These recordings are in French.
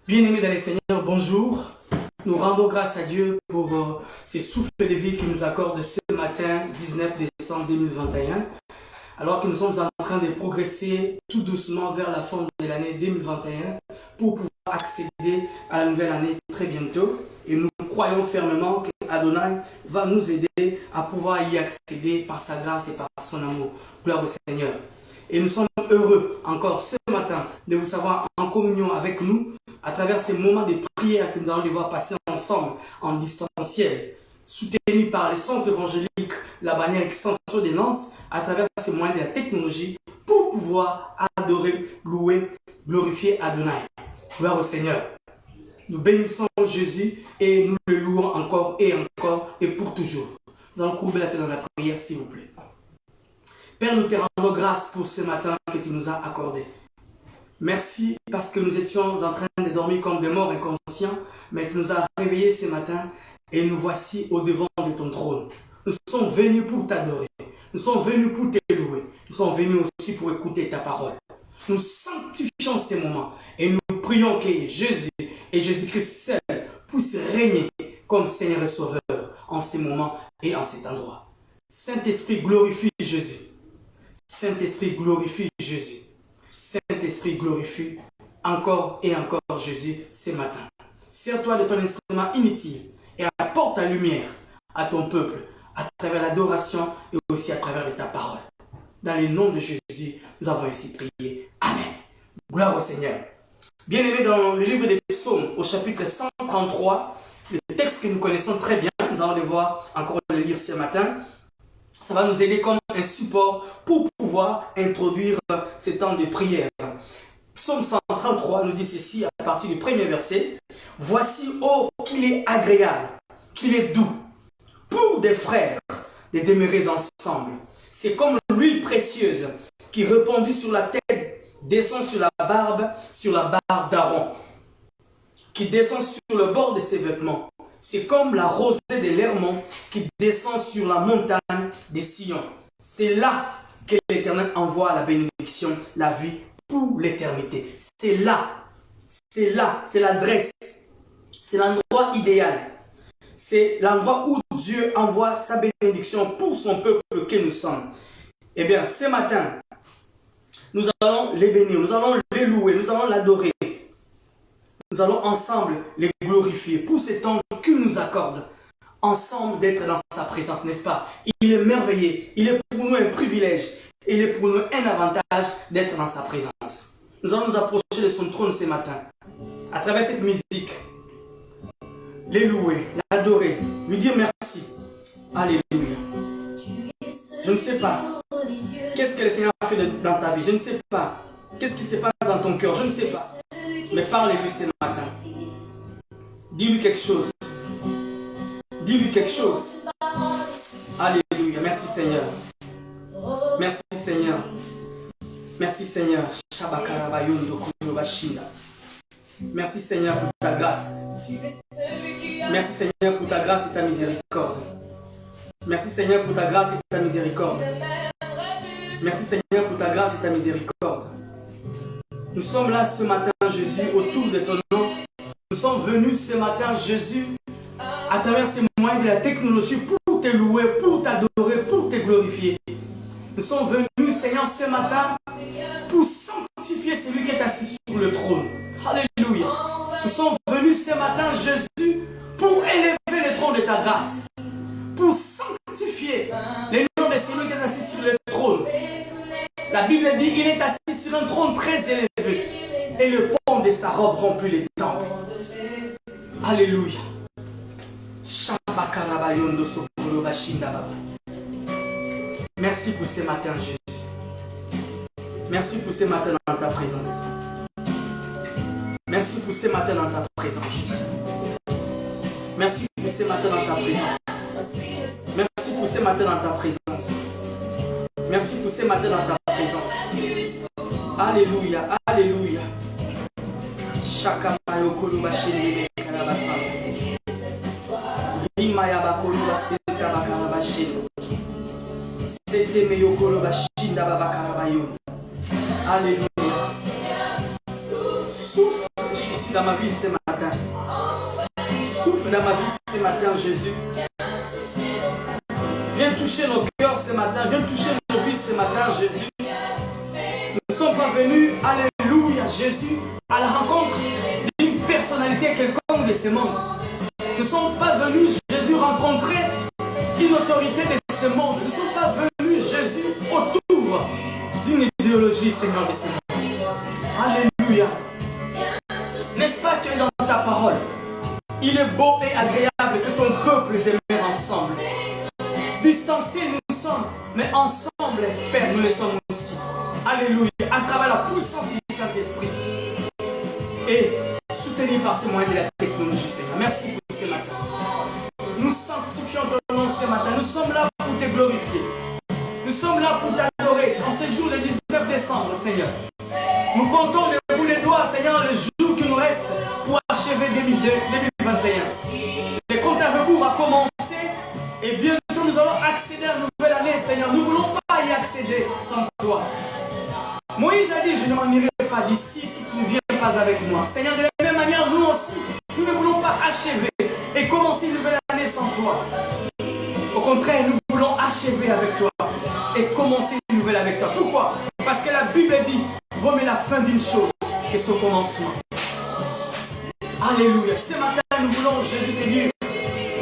Bien-aimés dans les Seigneurs, bonjour. Nous rendons grâce à Dieu pour ces souffles de vie qu'il nous accorde ce matin, 19 décembre 2021. Alors que nous sommes en train de progresser tout doucement vers la fin de l'année 2021 pour pouvoir accéder à la nouvelle année très bientôt. Et nous croyons fermement que Adonai va nous aider à pouvoir y accéder par sa grâce et par son amour. Gloire au Seigneur. Et nous sommes heureux encore ce matin de vous savoir en communion avec nous à travers ces moments de prière que nous allons devoir passer ensemble en distanciel, soutenus par les centres évangéliques, la bannière extension des Nantes, à travers ces moyens de la technologie pour pouvoir adorer, louer, glorifier Adonai. Gloire au Seigneur. Nous bénissons Jésus et nous le louons encore et pour toujours. Nous allons courber la tête dans la prière, s'il vous plaît. Père, nous te rendons grâce pour ce matin que tu nous as accordé. Merci parce que nous étions en train de dormir comme des morts inconscients, mais tu nous as réveillés ce matin et nous voici au devant de ton trône. Nous sommes venus pour t'adorer, nous sommes venus pour te louer, nous sommes venus aussi pour écouter ta parole. Nous sanctifions ces moments et nous prions que Jésus et Jésus-Christ seul puissent régner comme Seigneur et Sauveur en ces moments et en cet endroit. Saint-Esprit, glorifie Jésus. Saint-Esprit, glorifie Jésus. Saint-Esprit, glorifie encore et encore Jésus ce matin. Sers-toi de ton instrument inutile et apporte ta lumière à ton peuple à travers l'adoration et aussi à travers ta parole. Dans le nom de Jésus, nous avons ainsi prié. Amen. Gloire au Seigneur. Bien-aimés, dans le livre des Psaumes, au chapitre 133, le texte que nous connaissons très bien, nous allons devoir encore le lire ce matin. Ça va nous aider comme un support pour pouvoir introduire ce temps de prière. Psaume 133 nous dit ceci à partir du premier verset. « Voici, oh, qu'il est agréable, qu'il est doux, pour des frères de demeurer ensemble. C'est comme l'huile précieuse qui répandue sur la tête descend sur la barbe d'Aaron, qui descend sur le bord de ses vêtements. C'est comme la rosée de l'Hermon qui descend sur la montagne des Sion. C'est là que l'Éternel envoie la bénédiction, la vie pour l'éternité. C'est l'adresse, c'est l'endroit idéal. C'est l'endroit où Dieu envoie sa bénédiction pour son peuple que nous sommes. Eh bien, ce matin, nous allons les bénir, nous allons les louer, nous allons l'adorer. Nous allons ensemble les glorifier pour ce temps qu'il nous accorde, ensemble d'être dans sa présence, n'est-ce pas? Il est merveilleux, il est pour nous un privilège, il est pour nous un avantage d'être dans sa présence. Nous allons nous approcher de son trône ce matin, à travers cette musique, les louer, l'adorer, lui dire merci. Alléluia. Je ne sais pas, qu'est-ce que le Seigneur a fait dans ta vie, je ne sais pas, qu'est-ce qui se passe dans ton cœur, je ne sais pas. Mais parlez-lui ce matin. Dis-lui quelque chose. Dis-lui quelque chose. Alléluia. Merci Seigneur. Merci Seigneur. Merci Seigneur. Merci Seigneur pour ta grâce. Merci Seigneur pour ta grâce et ta miséricorde. Merci Seigneur pour ta grâce et ta miséricorde. Merci Seigneur pour ta grâce et ta miséricorde. Nous sommes là ce matin, Jésus, autour de ton nom. Nous sommes venus ce matin, Jésus, à travers ces moyens de la technologie pour te louer, pour t'adorer, pour te glorifier. Nous sommes venus, Seigneur, ce matin pour sanctifier celui qui est assis sur le trône. Alléluia. Nous sommes venus ce matin, Jésus, pour élever le trône de ta grâce, pour sanctifier le nom de celui qui est assis sur le trône. La Bible dit qu'il est assis sur un trône très élevé et le pont de sa robe remplit les temples. Alléluia. Merci pour ce matin, Jésus. Merci pour ce matin dans ta présence. Merci pour ce matin dans ta présence, Jésus. Merci pour ce matin dans ta présence. Merci pour ce matin dans ta présence. Merci pour ce matin dans ta présence. Alléluia, alléluia. Chaka mayokolo bashende kalabasa. Limaya bakolo basenta bakalabashendo. Sete meyokolo bashinda babakalabayo. Alléluia. Souffle, je suis souffle dans ma vie ce matin. Souffle dans ma vie ce matin, Jésus. Viens toucher nos cœurs ce matin. Viens toucher nos vies ce matin, Jésus. Nous ne sommes pas venus, alléluia, Jésus, à la rencontre d'une personnalité quelconque de ce monde. Nous ne sommes pas venus, Jésus, rencontrer une autorité de ce monde. Nous ne sommes pas venus, Jésus, autour d'une idéologie, Seigneur, de ce monde. Alléluia. N'est-ce pas, tu es dans ta parole. Il est beau et agréable que ton peuple demeure ensemble. Distancés nous sommes, mais ensemble, Père, nous le sommes aussi. Alléluia. À travers la puissance du Saint-Esprit. Et soutenus par ces moyens de la technologie, Seigneur. Merci pour ce matin. Nous sanctifions ton nom ce matin. Nous sommes là pour te glorifier. Nous sommes là pour t'adorer en ce jour le 19 décembre, Seigneur. Nous comptons le bout des doigts, Seigneur, le jour qui nous reste pour achever 2021. Le compte à rebours a commencé et bientôt nous allons accéder à une nouvelle année, Seigneur. Nous ne voulons pas y accéder sans toi. Moïse a dit, je ne m'en irai pas d'ici si tu ne viens pas avec moi. Seigneur, de la même manière, nous aussi, nous ne voulons pas achever et commencer une nouvelle année sans toi. Au contraire, nous voulons achever avec toi et commencer une nouvelle avec toi. Pourquoi? Parce que la Bible dit, vaut mieux la fin d'une chose que son commencement. Alléluia. Ce matin, nous voulons, Jésus, te dire,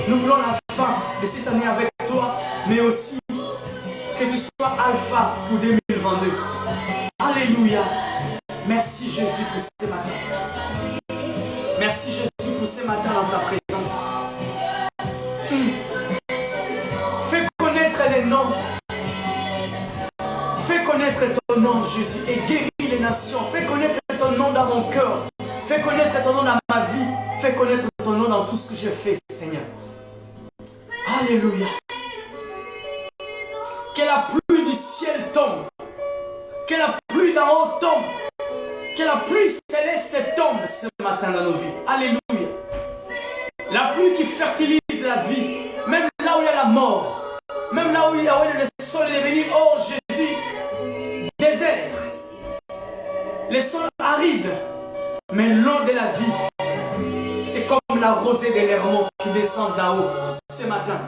nous voulons la fin de cette année avec toi, mais aussi que tu sois alpha pour 2022. Alléluia. Merci Jésus pour ce matin. Merci Jésus pour ce matin dans ta présence. Fais connaître les noms. Fais connaître ton nom, Jésus, et guéris les nations. Fais connaître ton nom dans mon cœur. Fais connaître ton nom dans ma vie. Fais connaître ton nom dans tout ce que je fais, Seigneur. Alléluia. Que la pluie du ciel tombe. Que la pluie d'en haut tombe. Que la pluie céleste tombe ce matin dans nos vies. Alléluia. La pluie qui fertilise la vie. Même là où il y a la mort. Même là où il y a le sol est devenu, oh Jésus, désert. Les sols arides. Mais l'eau de la vie, c'est comme la rosée de l'Hermon qui descend d'en haut ce matin.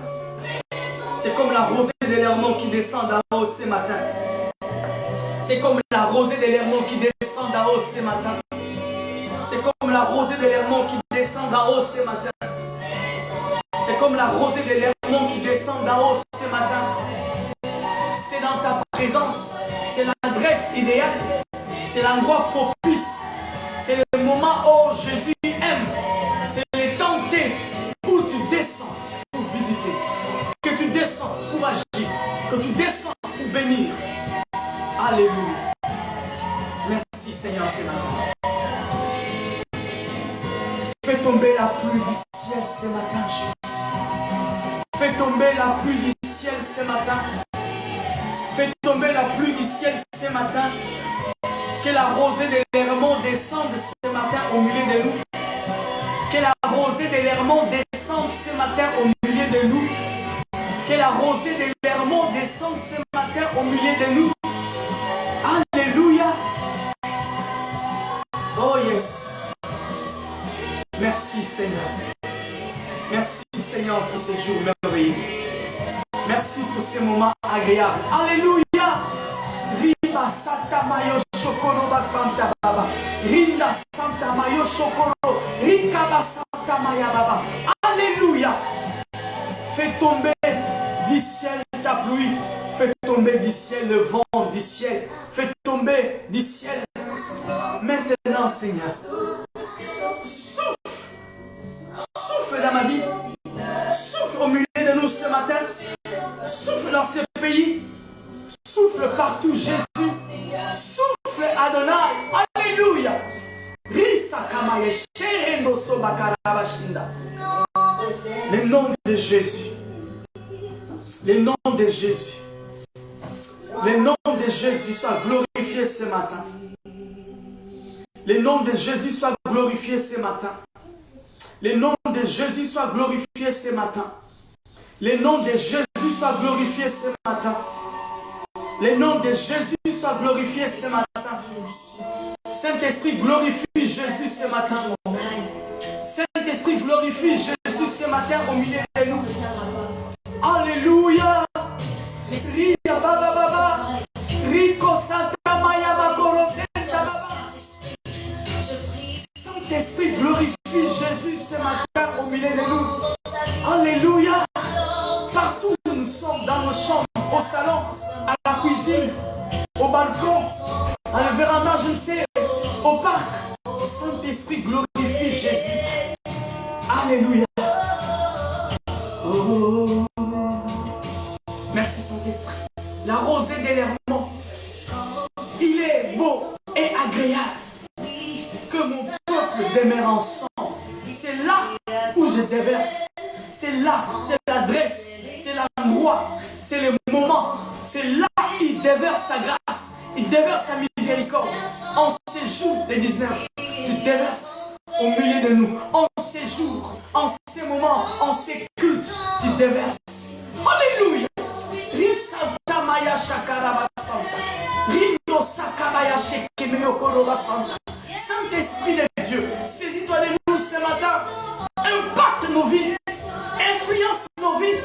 C'est comme la rosée de l'Hermon qui descend d'en haut ce matin. C'est comme la rosée de l'Hermon qui descend d'en haut ce matin. C'est comme la rosée de l'Hermon qui descend d'en haut ce matin. C'est comme la rosée de l'Hermon qui descend d'en haut ce matin. C'est dans ta présence. C'est l'adresse idéale. C'est l'endroit propice. C'est le moment où Jésus aime. C'est le temps où tu descends pour visiter. Que tu descends pour agir. Que tu descends pour bénir. Alléluia. Merci Seigneur ce matin. Fais tomber la pluie du ciel ce matin, Jésus. Fais tomber la pluie du ciel ce matin. Fais tomber la pluie du ciel ce matin. Que la rosée de l'Hermon descende ce matin au milieu de nous. Que la rosée de l'Hermon descende ce matin au milieu de nous. Que la rosée de l'Hermon descende ce matin au milieu de nous. Alléluia. Oh yes. Merci Seigneur. Merci Seigneur pour ces jours merveilleux. Merci pour ces moments agréables. Alléluia. Riba Santa Mayo Shokoro Basanta Baba. Rinda Santa Mayo Shokoro. Rikaba Santa Maya Baba. Alléluia. Fais tomber du ciel ta pluie. Fais tomber du ciel le vent du ciel. Fais tomber du ciel. Maintenant, Seigneur. Souffle. Souffle dans ma vie. Souffle au milieu de nous ce matin. Souffle dans ce pays. Souffle partout, Jésus. Souffle Adonai. Alléluia. Le nom de Jésus. Le nom de Jésus. Le nom de Jésus soit glorifié ce matin. Le nom de Jésus soit glorifié ce matin. Le nom de Jésus soit glorifié ce matin. Le nom de Jésus soit glorifié ce matin. Le nom de Jésus soit glorifié ce matin. Saint-Esprit, glorifie Jésus ce matin. Saint-Esprit, glorifie Jésus ce matin au milieu de nous. Alléluia. Partout où nous sommes, dans nos chambres, au salon, à la cuisine, au balcon, à la véranda, je ne sais, au parc. Saint-Esprit, glorifie Jésus. Alléluia. Oh. Merci Saint-Esprit. La rosée de l'Hermont, il est beau et agréable que mon peuple demeure ensemble. C'est là où je déverse. C'est là, c'est l'adresse, c'est l'endroit, c'est le moment. C'est là qu'il déverse sa grâce, il déverse sa miséricorde. En ces jours des 19, tu déverses au milieu de nous. En ces jours, en ces moments, en ces cultes, tu déverses. Alléluia. Saint-Esprit de Dieu, saisis-toi de nous ce matin. Impacte nos vies. Influence nos vies.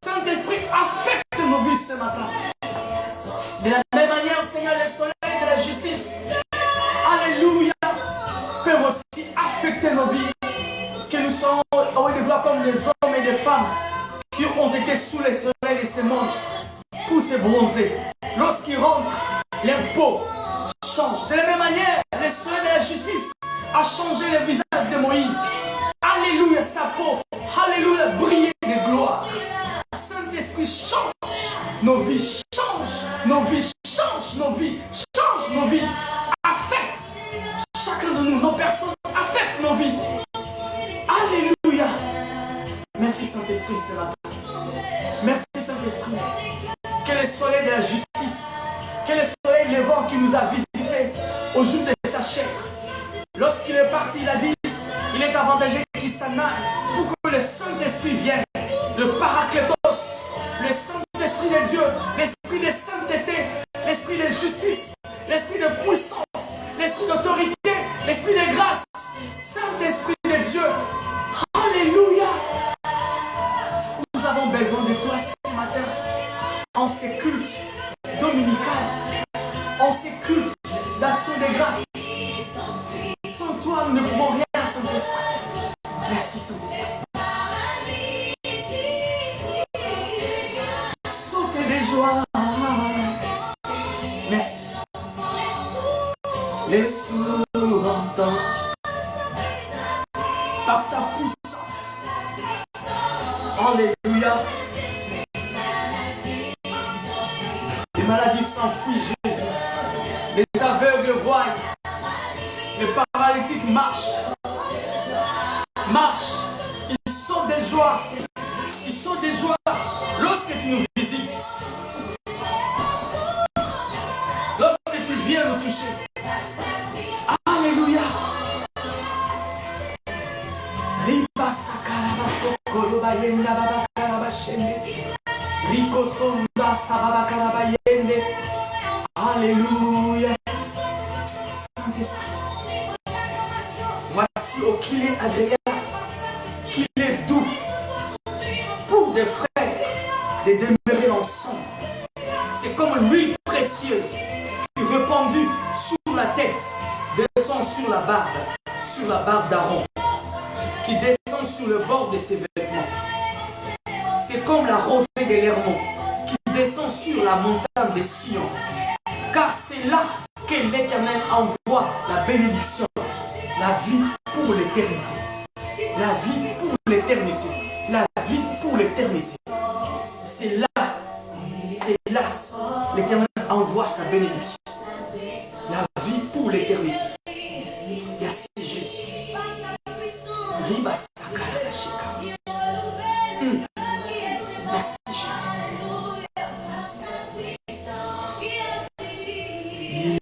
Saint-Esprit, affecte nos vies ce matin. De la même manière, Seigneur, le soleil de la justice, alléluia, peut aussi affecter nos vies. Que nous soyons au de gloire comme les hommes et les femmes qui ont été sous les soleils de ce monde pour se bronzer. Lorsqu'ils rentrent, leur peau change. De la même manière, le soleil de la justice a changé le visage de Moïse. Alléluia, sa peau, alléluia, briller de gloire. Saint-Esprit, change nos vies, change nos vies, change nos vies, change nos vies. Affecte chacun de nous, nos personnes, affecte nos vies. Alléluia. Merci Saint-Esprit ce matin. Merci Saint-Esprit. Que le soleil de la justice, que le soleil levant qui nous a visités au jour de sa chair. Lorsqu'il est parti, il a dit, il est avantageux qu'il s'en aille pour que le Saint-Esprit vienne. Le Paraclétos, le Saint-Esprit de Dieu, l'Esprit de sainteté, l'Esprit de justice, l'Esprit de puissance, l'Esprit d'autorité, l'Esprit de grâce. Saint-Esprit de Dieu. Alléluia. Nous avons besoin de toi ce matin. En ces cultes dominicales, en ces cultes d'action de grâce. Sans toi, nous ne pouvons rien, Saint-Esprit. Merci, Saint-Esprit. Sautez de joie. Merci. Les sourds entendent par sa puissance. Alléluia. Les maladies s'enfuient, Jésus. Les aveugles voient. Les paralytiques marchent. Marchent. Ils sautent de joie. Ils sautent de joie lorsque tu nous visites. Lorsque tu viens nous toucher. Alléluia. Alléluia. Saint-Esprit. Voici oh, qu'il est agréable, qu'il est doux pour des frères de demeurer ensemble. C'est comme l'huile précieuse qui répandue sur la tête, descend sur la barbe d'Aaron, qui descend sur le bord de ses vêtements. C'est comme la rosée de l'Hermont qui descend sur la montagne de Sion. Car c'est là que l'Éternel envoie la bénédiction, la vie pour l'éternité. La vie pour l'éternité. La vie pour l'éternité. C'est là, l'Éternel envoie sa bénédiction. La vie pour l'éternité. Merci Jésus. Riba Sakara Shika. Merci Jésus.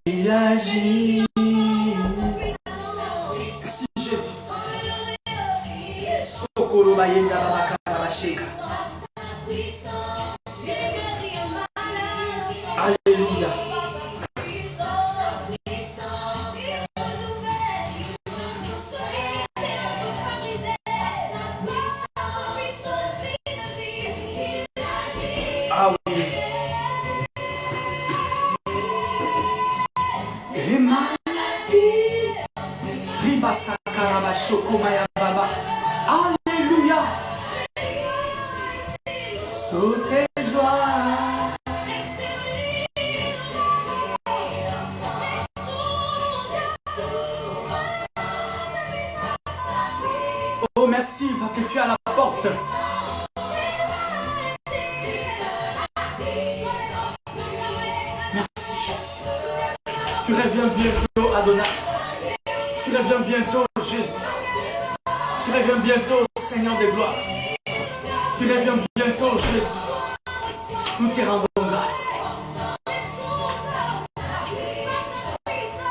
Il agit. Merci Jésus. Sokoro Bayenda Babakara Shika. Alléluia. Ah oui. Et maladie Alléluia. Sous tes joies. Oh, merci parce que tu es à la porte. Merci Jésus. Tu reviens bientôt, Adonai. Tu reviens bientôt, Jésus. Tu reviens bientôt, Seigneur de gloire. Tu reviens bientôt, Jésus. Nous te rendons grâce.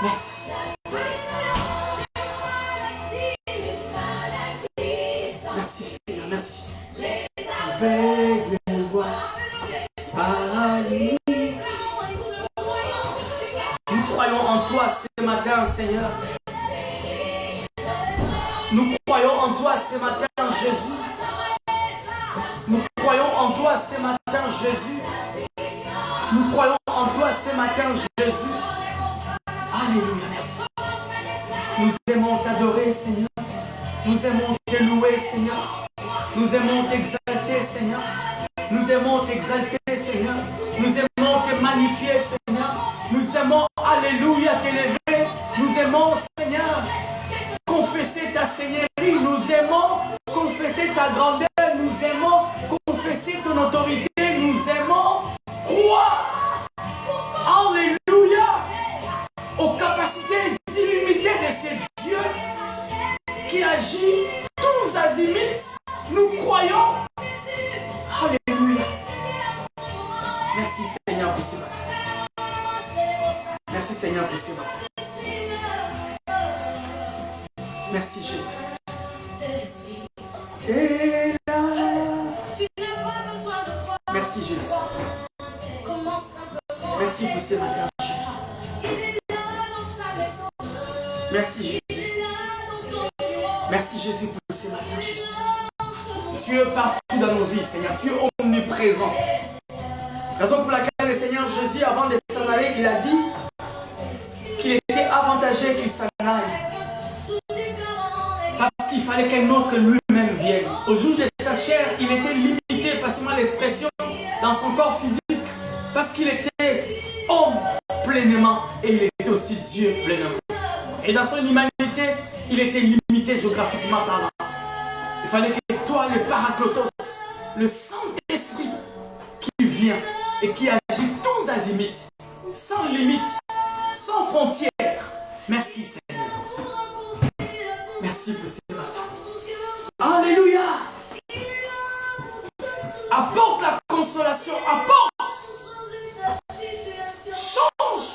Merci. Merci, Seigneur, merci. Avec les voix, Ali. Nous croyons en toi ce matin, Seigneur. Nous croyons en toi ce matin, Jésus. Nous croyons en toi ce matin, Jésus. Nous croyons en toi ce matin, Jésus. Alléluia, merci. Nous aimons t'adorer, Seigneur. Nous aimons te louer, Seigneur. Nous aimons t'exalter, Seigneur. Nous aimons t'exalter, Seigneur. Nous aimons te magnifier, Seigneur. Nous aimons, alléluia, t'élever. Nous aimons, Seigneur, confesser ta seigneurie. Nous aimons confesser ta grandeur. Nous aimons confesser ton autorité. Nous aimons croire, alléluia, aux capacités illimitées de ce Dieu qui agit tous azimuts. Nous croyons. Alléluia. Merci Seigneur pour ce matin. Merci Seigneur pour ce matin. Merci Jésus. Et là. Merci Jésus. Merci pour ce matin Jésus. Merci Jésus. Merci Jésus pour ce matin Jésus. Tu es partout dans nos vies, Seigneur. Tu es omniprésent. Raison pour laquelle le Seigneur Jésus, avant de s'en aller, il a dit qu'il était avantageux qu'il s'en aille. Parce qu'il fallait qu'un autre lui-même vienne. Au jour de sa chair, il était limité, passez-moi l'expression, dans son corps physique. Parce qu'il était homme pleinement et il était aussi Dieu pleinement. Et dans son humanité, il était limité géographiquement parlant. Il fallait que toi, le Paracletos, le Saint-Esprit qui vient et qui agit tous azimuts, sans limite, sans frontières. Merci Seigneur. Merci pour ce matin. Alléluia. Apporte la consolation, apporte. Change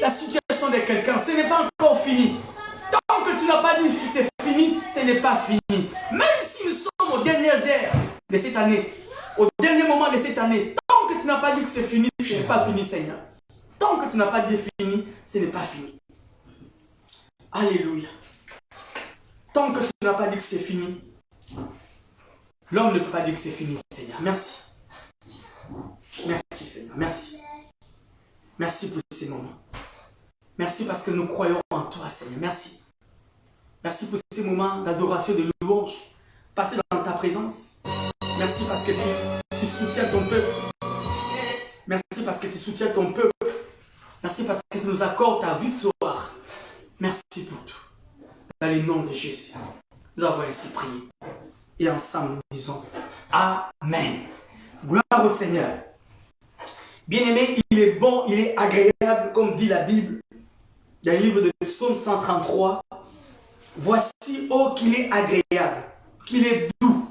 la situation de quelqu'un. Ce n'est pas encore fini. Tant que tu n'as pas dit que c'est fini, ce n'est pas fini. Même si nous sommes aux dernières heures de cette année, au dernier moment de cette année, tant que tu n'as pas dit que c'est fini, ce n'est pas fini, Seigneur. Tant que tu n'as pas dit fini, ce n'est pas fini. Alléluia. Tant que tu n'as pas dit que c'est fini, l'homme ne peut pas dire que c'est fini, Seigneur. Merci. Merci, Seigneur. Merci. Merci pour ces moments. Merci parce que nous croyons en toi, Seigneur. Merci. Merci pour ces moments d'adoration, de louange. Passer dans ta présence. Merci parce que tu soutiens ton peuple. Merci parce que tu soutiens ton peuple. Merci parce que tu nous accordes ta victoire. Merci pour tout. Dans le nom de Jésus, nous avons ainsi prié. Et ensemble, nous disons Amen. Gloire au Seigneur. Bien-aimé, il est bon, il est agréable, comme dit la Bible. Dans le livre de Psaume 133, voici, oh, qu'il est agréable, qu'il est doux,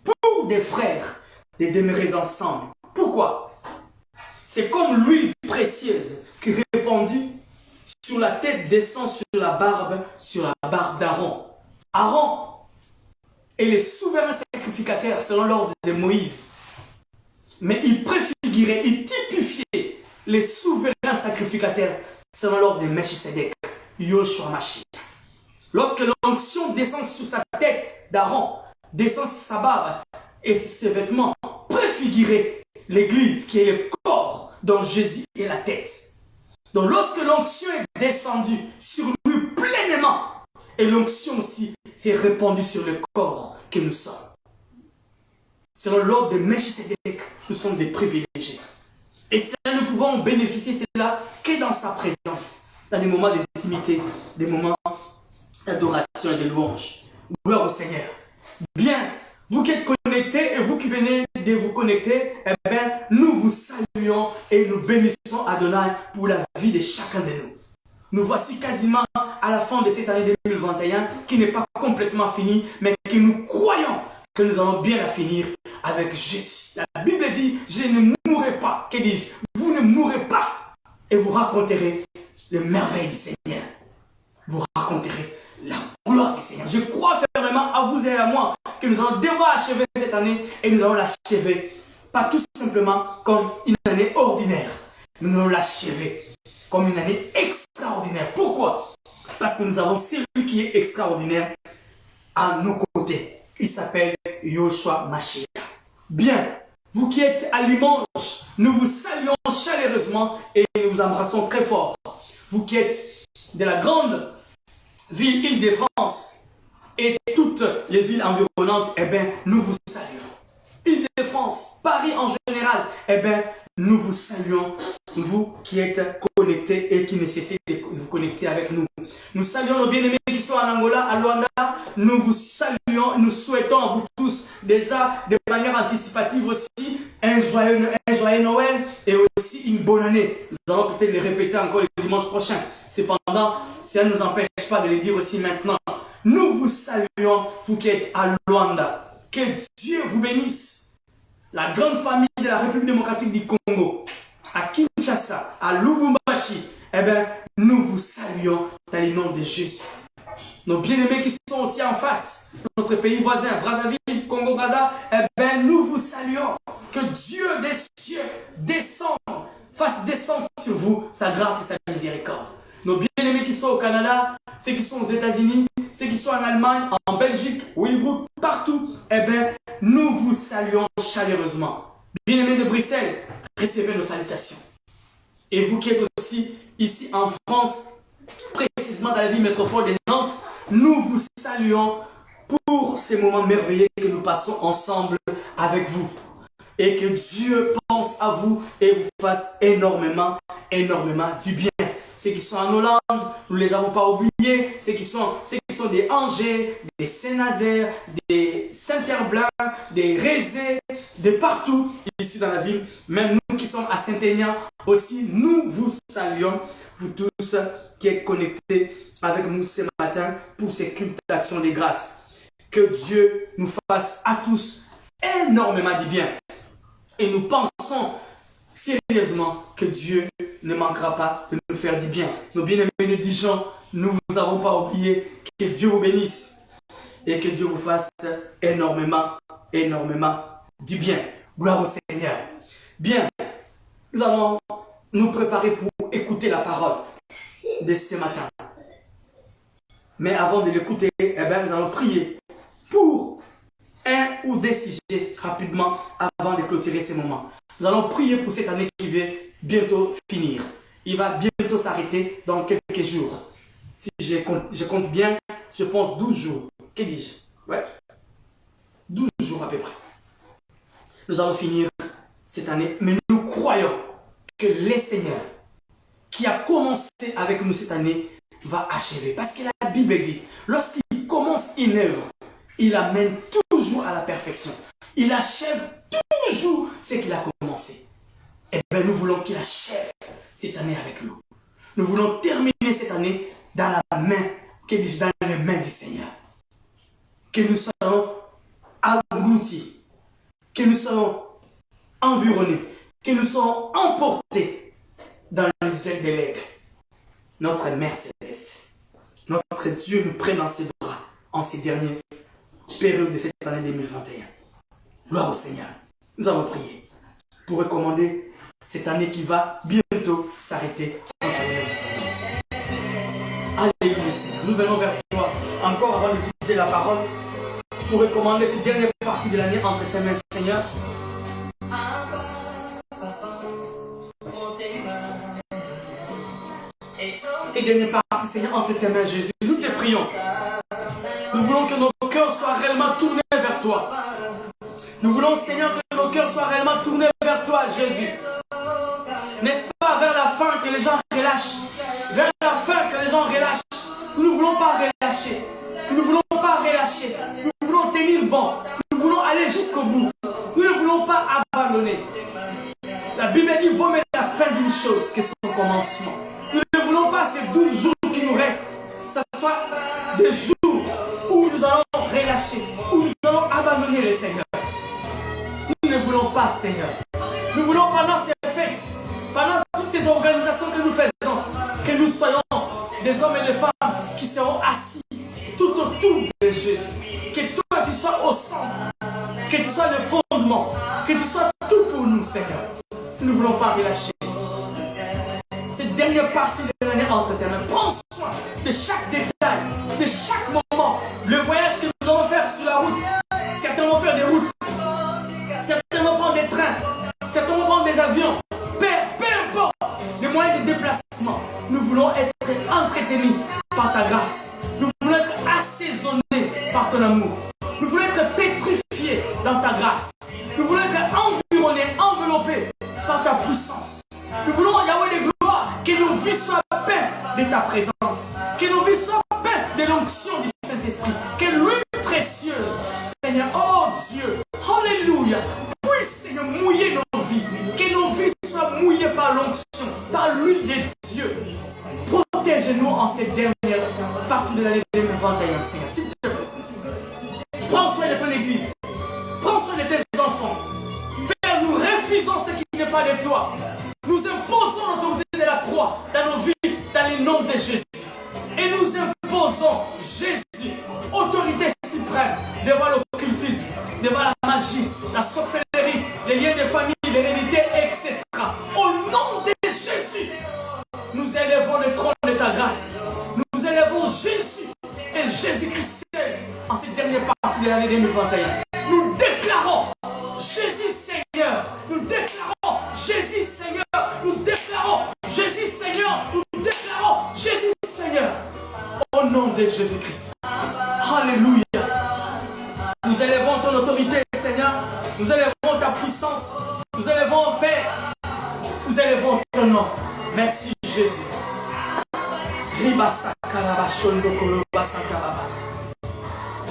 pour des frères, de demeurer ensemble. Pourquoi? C'est comme l'huile précieuse qui répandue sur la tête descend sur la barbe d'Aaron. Aaron est le souverain sacrificateur selon l'ordre de Moïse. Mais il préfigurait, il typifiait les souverains sacrificateurs selon l'ordre de Melchisedec, Yoshua Mashiach. Lorsque l'onction descend sur sa tête d'Aaron, descend sur sa barbe et sur ses vêtements, préfigurait l'église qui est le corps dont Jésus est la tête. Donc lorsque l'onction est descendue sur lui pleinement, Et l'onction aussi s'est répandue sur le corps que nous sommes. Selon l'ordre de Melchisédek, nous sommes des privilégiés. Et cela, nous pouvons bénéficier de cela que dans sa présence, dans des moments d'intimité, des moments d'adoration et de louange. Gloire au Seigneur. Bien, vous qui êtes connectés et vous qui venez de vous connecter, eh bien, nous vous saluons et nous bénissons Adonai pour la vie de chacun de nous. Nous voici quasiment à la fin de cette année 2021 qui n'est pas complètement finie, mais que nous croyons que nous allons bien la finir avec Jésus. La Bible dit, je ne mourrai pas. Que dis-je? Vous ne mourrez pas et vous raconterez les merveilles du Seigneur. Vous raconterez la gloire du Seigneur. Je crois fermement à vous et à moi que nous allons devoir achever cette année et nous allons l'achever. Pas tout simplement comme une année ordinaire. Nous allons l'achever comme une année extraordinaire. Pourquoi? Parce que nous avons celui qui est extraordinaire à nos côtés. Il s'appelle Yoshua Mashiach. Bien, vous qui êtes à Limoges, nous vous saluons chaleureusement et nous vous embrassons très fort. Vous qui êtes de la grande ville Île-de-France et toutes les villes environnantes, eh bien, nous vous saluons. Île-de-France, Paris en général, eh bien, nous vous saluons, vous qui êtes connectés et qui nécessitez de vous connecter avec nous. Nous saluons nos bien-aimés qui sont en Angola, à Luanda. Nous vous saluons, nous souhaitons à vous tous déjà de manière anticipative aussi un joyeux Noël et aussi une bonne année. Nous allons peut-être les répéter encore le dimanche prochain. Cependant, ça ne nous empêche pas de les dire aussi maintenant. Nous vous saluons, vous qui êtes à Luanda. Que Dieu vous bénisse. La grande famille de la République démocratique du Congo, à Kinshasa, à Lubumbashi, eh bien, nous vous saluons dans le nom de Jésus. Nos bien-aimés qui sont aussi en face, notre pays voisin, Brazzaville, Congo-Brazza, eh bien, nous vous saluons. Que Dieu des cieux descende, fasse descendre sur vous sa grâce et sa miséricorde. Nos bien-aimés qui sont au Canada, ceux qui sont aux États-Unis, ceux qui sont en Allemagne, en Belgique, au Luxembourg, partout, eh bien, nous vous saluons chaleureusement. Bien-aimés de Bruxelles, recevez nos salutations. Et vous qui êtes aussi ici en France, précisément dans la ville métropole de Nantes, nous vous saluons pour ces moments merveilleux que nous passons ensemble avec vous. Et que Dieu pense à vous et vous fasse énormément du bien. Ceux qui sont en Hollande, nous ne les avons pas oubliés. Ceux qui sont des Angers, des Saint-Nazaire, des Saint-Herblain, des Rézé, de partout ici dans la ville. Même nous qui sommes à Saint-Aignan aussi, nous vous saluons, vous tous qui êtes connectés avec nous ce matin pour ces cultes d'action des grâces. Que Dieu nous fasse à tous énormément du bien. Et nous pensons sérieusement que Dieu ne manquera pas de nous faire du bien. Nos bien-aimés de Dijon, nous ne vous avons pas oublié. Que Dieu vous bénisse et que Dieu vous fasse énormément du bien. Gloire au Seigneur. Bien, nous allons nous préparer pour écouter la parole de ce matin. Mais avant de l'écouter, eh bien, nous allons prier pour un ou des sujets rapidement avant de clôturer ces moments. Nous allons prier pour cette année qui va bientôt finir. Il va bientôt s'arrêter dans quelques jours. Si je compte bien, je pense 12 jours. Que dis-je? Ouais. 12 jours à peu près. Nous allons finir cette année, mais nous croyons que le Seigneur qui a commencé avec nous cette année va achever. Parce que la Bible dit, lorsqu'il commence une œuvre, il amène toujours à la perfection. Il achève toujours ce qu'il a commencé. Et bien nous voulons qu'il achève cette année avec nous. Nous voulons terminer cette année dans la main, dans les mains du Seigneur. Que nous soyons engloutis, que nous soyons environnés, que nous soyons emportés dans les ailes de l'aigle. Notre Mère Céleste, notre Dieu nous prenne dans ses bras en ces dernières périodes de cette année 2021. Gloire au Seigneur. Nous allons prier pour recommander cette année qui va bientôt s'arrêter entre les mains du Seigneur. Alléluia Seigneur. Nous venons vers toi encore avant d'écouter la parole pour recommander cette dernière partie de l'année entre tes mains Seigneur. Cette dernière partie Seigneur entre tes mains Jésus. Nous te prions voulons que nos cœurs soient réellement tournés vers toi. Nous voulons, Seigneur, que nos cœurs soient réellement tournés vers toi, Jésus. N'est-ce pas vers la fin que les gens relâchent? Vers la fin que les gens relâchent. Nous ne voulons pas relâcher. Nous ne voulons pas relâcher. Nous voulons tenir bon. Nous voulons aller jusqu'au bout. Nous ne voulons pas abandonner. La Bible dit, vaut mieux la fin d'une chose que son commencement. Nous ne voulons pas ces 12 jours qui nous restent. Que ce soit des jours où nous allons relâcher, où nous allons abandonner le Seigneur. Nous ne voulons pas, Seigneur. Nous voulons pendant ces fêtes, pendant toutes ces organisations que nous faisons, que nous soyons des hommes et des femmes qui seront assis tout autour de Jésus. Que toi tu sois au centre, que tu sois le fondement, que tu sois tout pour nous, Seigneur. Nous ne voulons pas relâcher. Cette dernière partie de l'année entre tes mains, prends soin de chaque détail, de chaque moment. Le voyage que nous allons faire sur la route, certainement faire des routes, certainement prendre des trains, certainement prendre des avions, peu importe les moyens de déplacement. Nous voulons être entretenus par ta grâce. Nous voulons être assaisonnés par ton amour. Nous voulons être pétrifiés dans ta grâce. Nous voulons être environnés, enveloppés par ta puissance. Nous voulons, Yahweh de gloire, que nos vies soient peintes de ta présence. Que nos vies soient peintes de l'onction du Saint-Esprit. Que l'huile précieuse, Seigneur, oh Dieu, alléluia, puisse, Seigneur, mouiller nos vies. Que nos vies soient mouillées par l'onction, par l'huile de Dieu. Protège-nous en cette dernière partie de l'année 2021, Seigneur, s'il te plaît. Prends soin de ton Église. Prends soin de tes enfants. Père, nous refusons ce qui n'est pas de toi. Nous imposons l'autorité de la croix dans nos vies, dans le nom de Jésus. Et nous imposons Jésus, autorité suprême, devant l'occultisme, devant la magie, la sorcellerie, les liens de famille, l'hérédité, etc. Au nom de Jésus, nous élevons le trône de ta grâce. Nous élevons Jésus et Jésus-Christ en cette dernière partie de l'année 2021. Nous déclarons Jésus Seigneur. Nous déclarons Jésus Seigneur. Nous déclarons Jésus Seigneur. Nous déclarons Jésus Seigneur. Au nom de Jésus-Christ. Alléluia. Nous élevons ton autorité, Seigneur. Nous élevons ta puissance. Nous élevons Père. Nous élevons ton nom. Merci Jésus.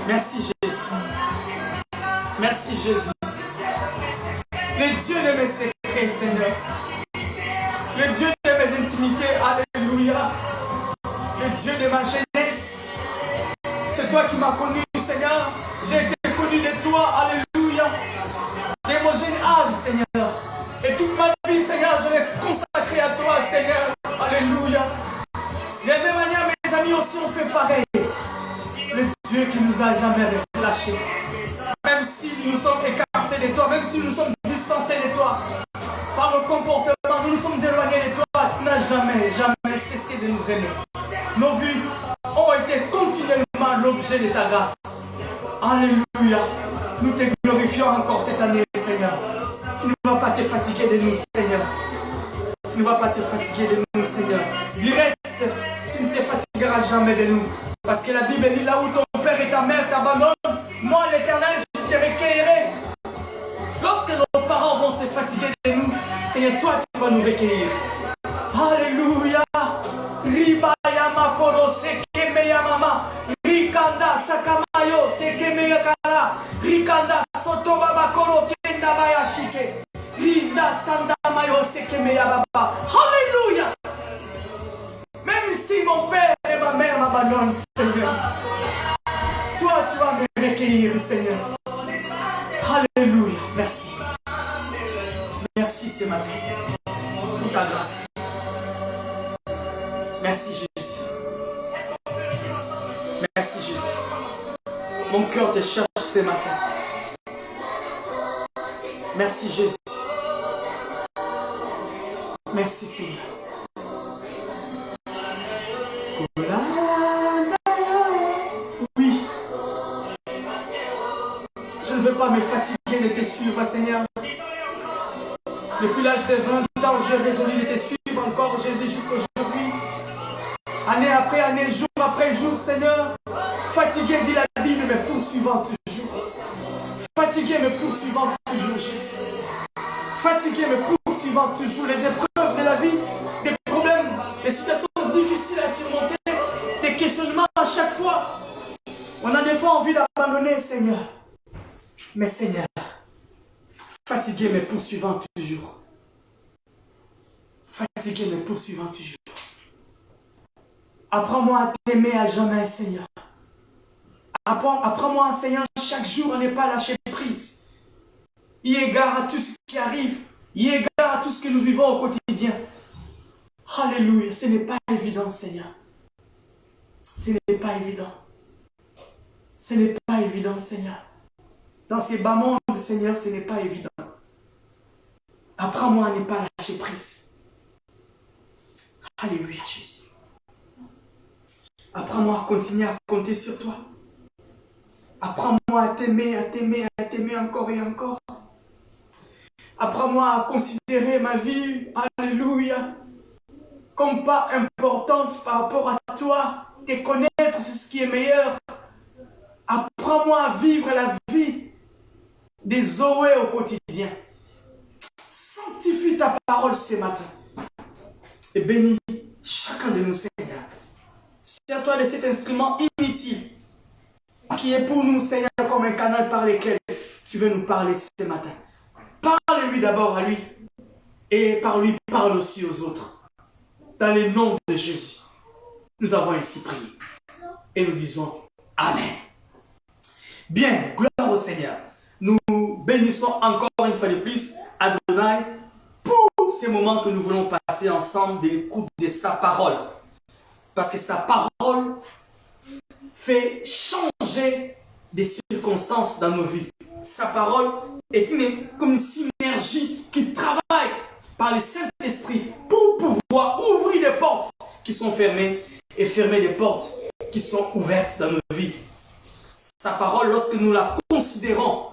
Merci Jésus. Merci Jésus. Le Dieu de mes secrets, Seigneur. Le Dieu de mes intimités, alléluia. Le Dieu de ma jeunesse. C'est toi qui m'as connu, Seigneur. J'ai été connu de toi, alléluia. Dès mon jeune âge, Seigneur. Et toute ma vie, Seigneur, je l'ai consacrée à toi, Seigneur. Alléluia. De la même manière, mes amis aussi ont fait pareil. Le Dieu qui nous a jamais relâchés. Même si nous sommes écartés de toi, même si nous sommes distancés de toi, par nos comportements, nous nous sommes éloignés de toi, tu n'as jamais cessé de nous aimer. Nos vies ont été continuellement l'objet de ta grâce. Alléluia. Nous te glorifions encore cette année, Seigneur. Tu ne vas pas te fatiguer de nous, Seigneur. Tu ne vas pas te fatiguer de nous, Seigneur. Du reste, tu ne te fatigueras jamais de nous. Parce que la Bible dit, là où ton père et ta mère t'abandonnent, moi l'Éternel, je te recueillerai. Lorsque nos parents vont se fatiguer de nous, Seigneur, toi tu vas nous recueillir. Alléluia. Ribaya makoro sekemeya mama. Rikanda sakamayo sekemeya kala. Rikanda sotoba makoro kenda baya shike. Rinda sanda mayo sekemeya baba. Alléluia. Même si mon père et ma mère m'abandonnent, Seigneur, toi tu vas me recueillir, Seigneur. Alléluia. Merci. Merci ce matin pour ta grâce. Merci Jésus. Merci Jésus. Mon cœur te cherche ce matin. Merci Jésus. Merci Seigneur. Oui. Je ne veux pas me fatiguer de te suivre, Seigneur. Depuis l'âge de 20 ans, j'ai résolu de te suivre encore, Jésus, jusqu'aujourd'hui. Année après année, jour après jour, Seigneur. Fatigué, dit la Bible, poursuivant toujours. Fatigué mais poursuivant toujours, Jésus. Fatigué mais poursuivant toujours les épreuves de la vie, des problèmes, des situations difficiles à surmonter, des questionnements à chaque fois. On a des fois envie d'abandonner, Seigneur. Mais Seigneur, fatigué mais poursuivant toujours. Fatigué mais poursuivant toujours. Apprends-moi à t'aimer à jamais, Seigneur. Apprends-moi, Seigneur, chaque jour à ne pas lâcher prise. Y égard à tout ce qui arrive, y égard à tout ce que nous vivons au quotidien. Alléluia, ce n'est pas évident, Seigneur. Ce n'est pas évident. Ce n'est pas évident, Seigneur. Dans ces bas mondes, Seigneur, ce n'est pas évident. Apprends-moi à ne pas lâcher prise. Alléluia, Jésus. Apprends-moi à continuer à compter sur toi. Apprends-moi à t'aimer, à t'aimer, à t'aimer encore et encore. Apprends-moi à considérer ma vie, alléluia, comme pas importante par rapport à toi. Te connaître, c'est ce qui est meilleur. Apprends-moi à vivre la vie des Zoé au quotidien. Sanctifie ta parole ce matin. Et bénis chacun de nous, Seigneur. Sers-toi de cet instrument inutile qui est pour nous, Seigneur, comme un canal par lequel tu veux nous parler ce matin. Parle-lui d'abord à lui et par lui, parle aussi aux autres. Dans le nom de Jésus, nous avons ainsi prié et nous disons Amen. Bien, gloire au Seigneur. Nous bénissons encore une fois de plus Adonai pour ces moments que nous voulons passer ensemble de l'écoute de sa parole. Parce que sa parole fait changer des circonstances dans nos vies. Sa parole est comme une synergie qui travaille par le Saint-Esprit pour pouvoir ouvrir des portes qui sont fermées et fermer des portes qui sont ouvertes dans nos vies. Sa parole, lorsque nous la considérons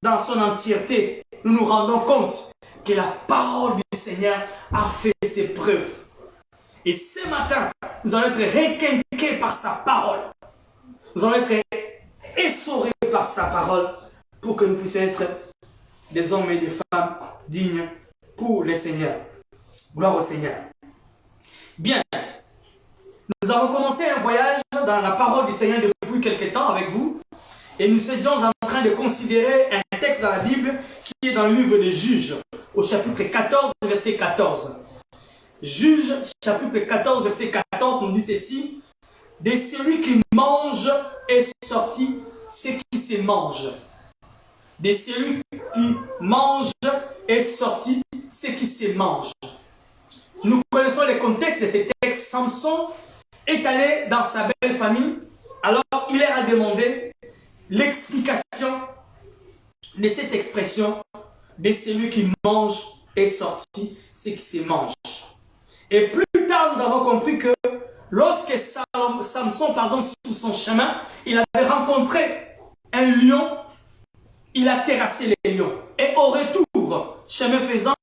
dans son entièreté, nous nous rendons compte que la parole du Seigneur a fait ses preuves. Et ce matin, nous allons être requinqués par sa parole. Nous allons être essorés par sa parole pour que nous puissions être des hommes et des femmes dignes pour le Seigneur. Gloire au Seigneur. Bien, nous avons commencé un voyage dans la parole du Seigneur depuis quelque temps avec vous. Et nous étions en train de considérer un texte dans la Bible qui est dans le livre des Juges, au chapitre 14, verset 14. Juges, chapitre 14, verset 14, nous dit ceci. De celui qui mange est sorti ce qui se mange. De celui qui mange est sorti ce qui se mange. Nous connaissons le contexte de ces textes. Samson est allé dans sa belle famille. Alors il leur a demandé l'explication de cette expression de celui qui mange est sorti ce qui se mange. Et plus tard, nous avons compris que lorsque Samson, sur son chemin, il avait rencontré un lion, il a terrassé les lions. Et au retour, chemin faisant,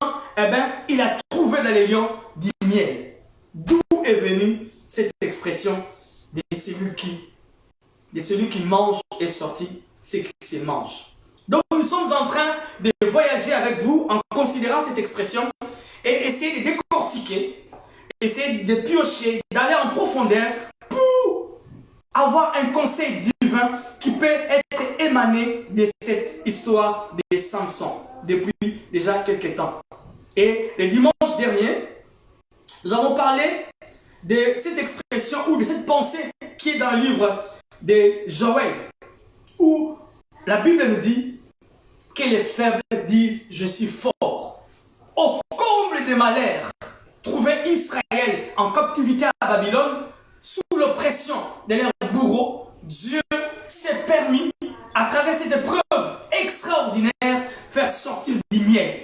il a trouvé dans les lions du miel. D'où est venue cette expression de celui qui mange est sorti ce qui se mange. Donc nous sommes en train de voyager avec vous en considérant cette expression et essayer de décortiquer, essayer de piocher, d'aller en profondeur pour avoir un conseil divin qui peut être émané de cette histoire de Samson depuis déjà quelques temps. Et le dimanche dernier, nous avons parlé de cette expression ou de cette pensée qui est dans le livre de Joël, où la Bible nous dit que les faibles disent « Je suis fort ». Au comble des malheurs, trouver Israël en captivité à Babylone, sous l'oppression de leurs bourreaux, Dieu s'est permis, à travers cette épreuve extraordinaire, faire sortir du miel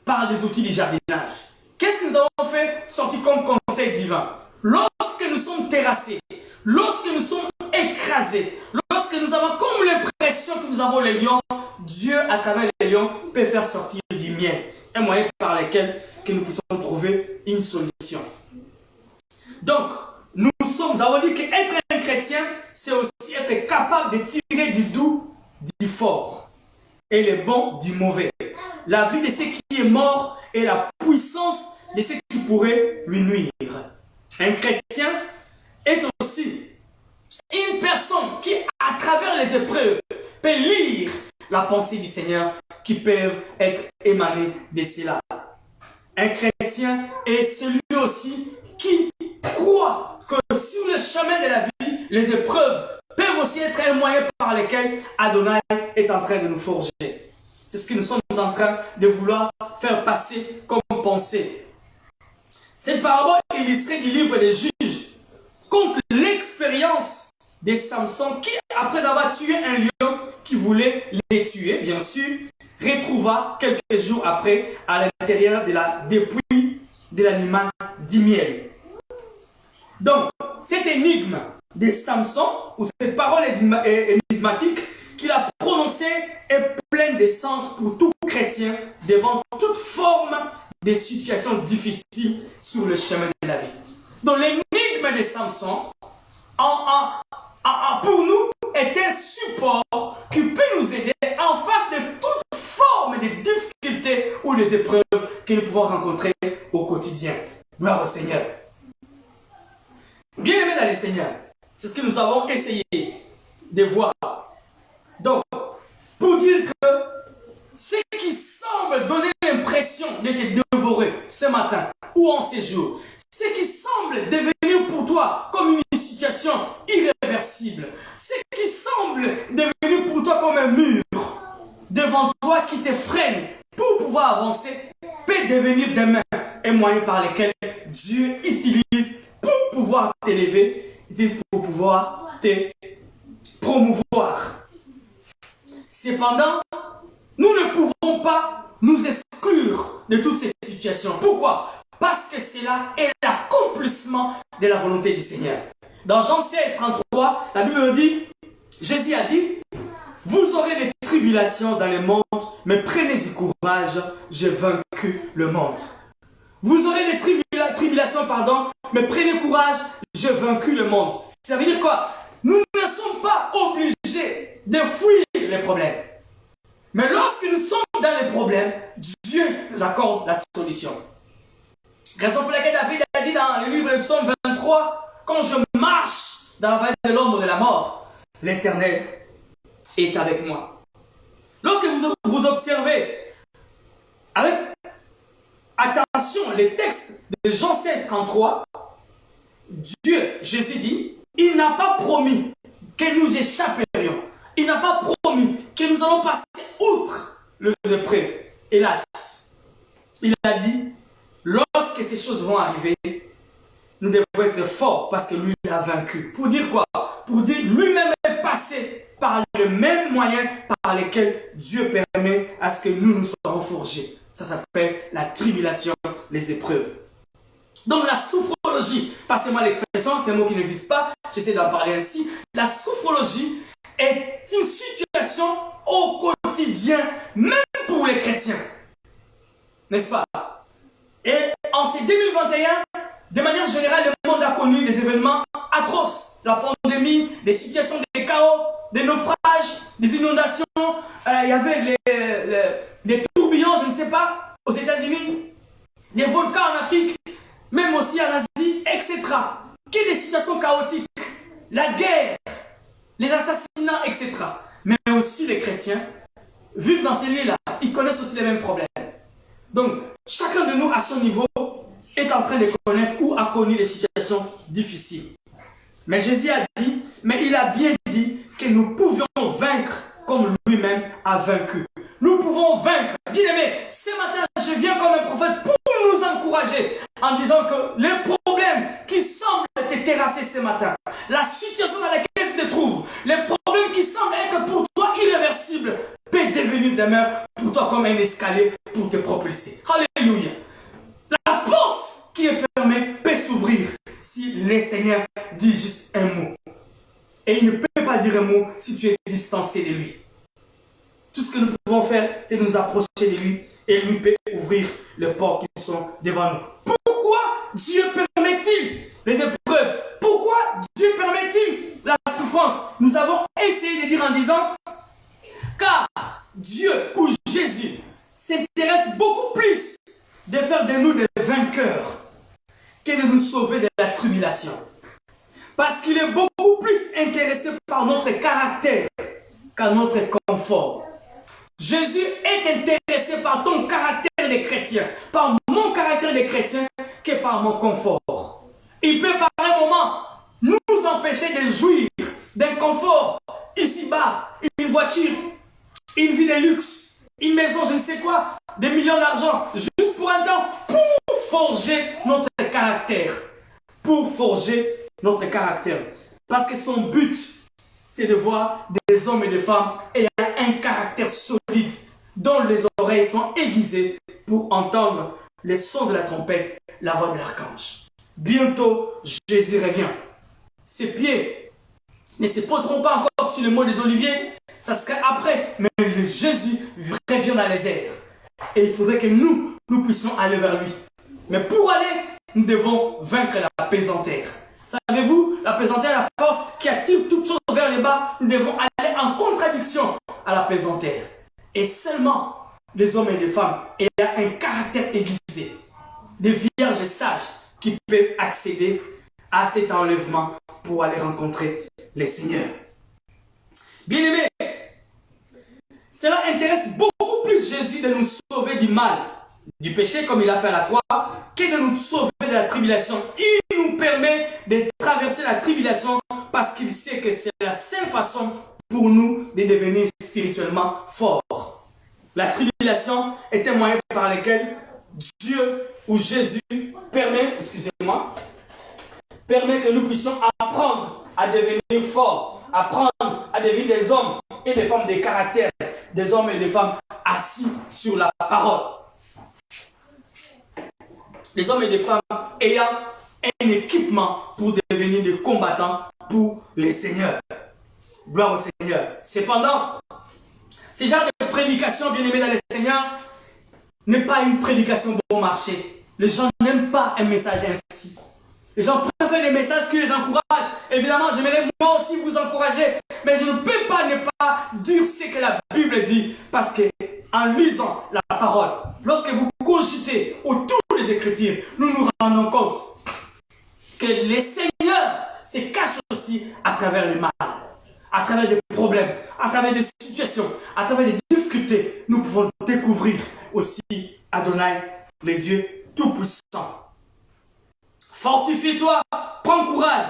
par des outils du jardinage. Qu'est-ce que nous avons fait sortir comme conseil divin? Lorsque nous sommes terrassés, lorsque nous sommes écrasés, lorsque nous avons comme l'impression que nous avons les lions, Dieu, à travers les lions, peut faire sortir du miel. Un moyen par lequel que nous puissions trouver une solution. Donc, nous avons dit qu'être un chrétien, c'est aussi être capable de tirer du fort et les bons du mauvais. La vie de ce qui est mort et la puissance de ce qui pourrait lui nuire. Un chrétien est aussi une personne qui, à travers les épreuves, peut lire la pensée du Seigneur qui peuvent être émanées de cela. Un chrétien est celui aussi qui croit que sur le chemin de la vie, les épreuves peuvent aussi être un moyen par lequel Adonai est en train de nous forger. C'est ce que nous sommes en train de vouloir faire passer comme pensée. Cette parabole illustrée du livre des Juges compte l'expérience de Samson qui, après avoir tué un lion qui voulait les tuer, bien sûr, retrouva quelques jours après à l'intérieur de la dépouille de l'animal du miel. Donc, cette énigme de Samson, ou cette parole énigmatique qu'il a prononcée, est pleine de sens pour tout chrétien devant toute forme de situations difficiles sur le chemin de la vie. Donc, l'énigme de Samson, pour nous, est un support qui peut nous aider en face de toute forme de difficultés ou des épreuves que nous pouvons rencontrer au quotidien. Gloire au Seigneur. Bien-aimés dans le Seigneur, c'est ce que nous avons essayé de voir. Donc, pour dire que ce qui semble donner l'impression d'être dévoré ce matin ou en ces jours, ce qui semble devenir pour toi comme une situation irréversible, ce qui semble devenir pour toi comme un mur devant toi qui te freine pour pouvoir avancer, peut devenir demain un moyen par lequel Dieu utilise pour pouvoir t'élever, pour pouvoir te promouvoir. Cependant, nous ne pouvons pas nous exclure de toutes ces situations. Pourquoi? Parce que cela est l'accomplissement de la volonté du Seigneur. Dans Jean 16, 33, la Bible dit, Jésus a dit, vous aurez des tribulations dans le monde, mais prenez-y courage, j'ai vaincu le monde. Vous aurez des tribulations, mais prenez courage, j'ai vaincu le monde. Ça veut dire quoi? Nous ne sommes pas obligés de fuir les problèmes. Mais lorsque nous sommes dans les problèmes, Dieu nous accorde la solution. Raison pour laquelle David a dit dans le livre de Psaume 23, quand je marche dans la vallée de l'ombre de la mort, l'Éternel est avec moi. Lorsque vous observez avec attention les textes de Jean 16, 33, Dieu, Jésus dit, il n'a pas promis que nous échapperions. Il n'a pas promis que nous allons passer outre le épreuve. Hélas, il a dit, lorsque ces choses vont arriver, nous devons être forts parce que lui l'a vaincu. Pour dire quoi? Pour dire lui-même est passé par le même moyen par lequel Dieu permet à ce que nous nous soyons forgés. Ça s'appelle la tribulation, les épreuves. Donc la sophrologie, passez-moi l'expression, c'est un mot qui n'existe pas, j'essaie d'en parler ainsi. La sophrologie est une situation au quotidien, même pour les chrétiens. N'est-ce pas? Et en ces 2021, de manière générale, le monde a connu des événements atroces. La pandémie, des situations de chaos, des naufrages, des inondations. Il y avait des tourbillons, je ne sais pas, aux États-Unis, des volcans en Afrique, même aussi en Asie, etc. Qui est des situations chaotiques, la guerre, les assassinats, etc. Mais aussi les chrétiens vivent dans ces lieux-là. Ils connaissent aussi les mêmes problèmes. Donc, chacun de nous, à son niveau, est en train de connaître ou a connu des situations difficiles. Mais Jésus a dit, mais il a bien dit que nous pouvions vaincre comme lui-même a vaincu. Nous pouvons vaincre. Bien aimé, ce matin, je viens comme un prophète pour nous encourager en disant que les problèmes qui semblent te terrasser ce matin, la situation dans laquelle tu te trouves, les problèmes qui semblent être pour toi irréversibles, peut devenir demain pour toi comme un escalier pour te propulser. Alléluia. La porte qui est fermée peut s'ouvrir si le Seigneur dit juste un mot. Et il ne peut pas dire un mot si tu es distancé de lui. Tout ce que nous pouvons faire, c'est nous approcher de lui et lui peut ouvrir les portes qui sont devant nous. Pourquoi Dieu permet-il les épreuves? Pourquoi Dieu permet-il la souffrance? Nous avons essayé de dire en disant, car Dieu ou Jésus s'intéresse beaucoup plus de faire de nous des vainqueurs que de nous sauver de la tribulation. Parce qu'il est beaucoup plus intéressé par notre caractère qu'à notre confort. Jésus est intéressé par ton caractère de chrétien, par mon caractère de chrétien, que par mon confort. Il peut par un moment nous empêcher de jouir d'un confort ici-bas, une voiture, une vie de luxe, une maison, je ne sais quoi, des millions d'argent, juste pour un temps, pour forger notre caractère. Pour forger notre caractère. Parce que son but, c'est de voir des hommes et des femmes ayant un caractère solide, dont les oreilles sont aiguisées pour entendre les sons de la trompette, la voix de l'archange. Bientôt, Jésus revient. Ses pieds ne se poseront pas encore sur le mont des Oliviers, ça serait après, mais Jésus revient dans les airs. Et il faudrait que nous puissions aller vers lui. Mais pour aller, nous devons vaincre la pesanteur. Savez-vous, la pesanteur est la force qui attire toutes choses vers le bas. Nous devons aller en contradiction à la pesanteur. Et seulement les hommes et les femmes ayant un caractère aiguisé, des vierges sages qui peuvent accéder à cet enlèvement pour aller rencontrer les seigneurs. Bien-aimés, cela intéresse beaucoup plus Jésus de nous sauver du mal, du péché comme il a fait à la croix, que de nous sauver de la tribulation. Il nous permet de traverser la tribulation parce qu'il sait que c'est la seule façon pour nous de devenir spirituellement forts. La tribulation est un moyen par lequel Dieu ou Jésus permet que nous puissions apprendre à devenir forts, apprendre à devenir des hommes et des femmes de caractère, des hommes et des femmes assis sur la parole. Les hommes et des femmes ayant un équipement pour devenir des combattants pour les seigneurs. Gloire au Seigneur. Cependant, ce genre de prédication, bien aimé dans les seigneurs, n'est pas une prédication bon marché. Les gens n'aiment pas un message ainsi. Les gens préfèrent des messages qui les encouragent. Évidemment, j'aimerais moi aussi vous encourager, mais je ne peux pas ne pas dire ce que la Bible dit, parce que en lisant la parole, lorsque vous cogitez autour des Écritures, nous nous rendons compte que les seigneurs se cachent aussi à travers le mal, à travers des problèmes, à travers des situations, à travers des difficultés. Nous pouvons découvrir aussi Adonai, le Dieu Tout-Puissant. Fortifie-toi, prends courage.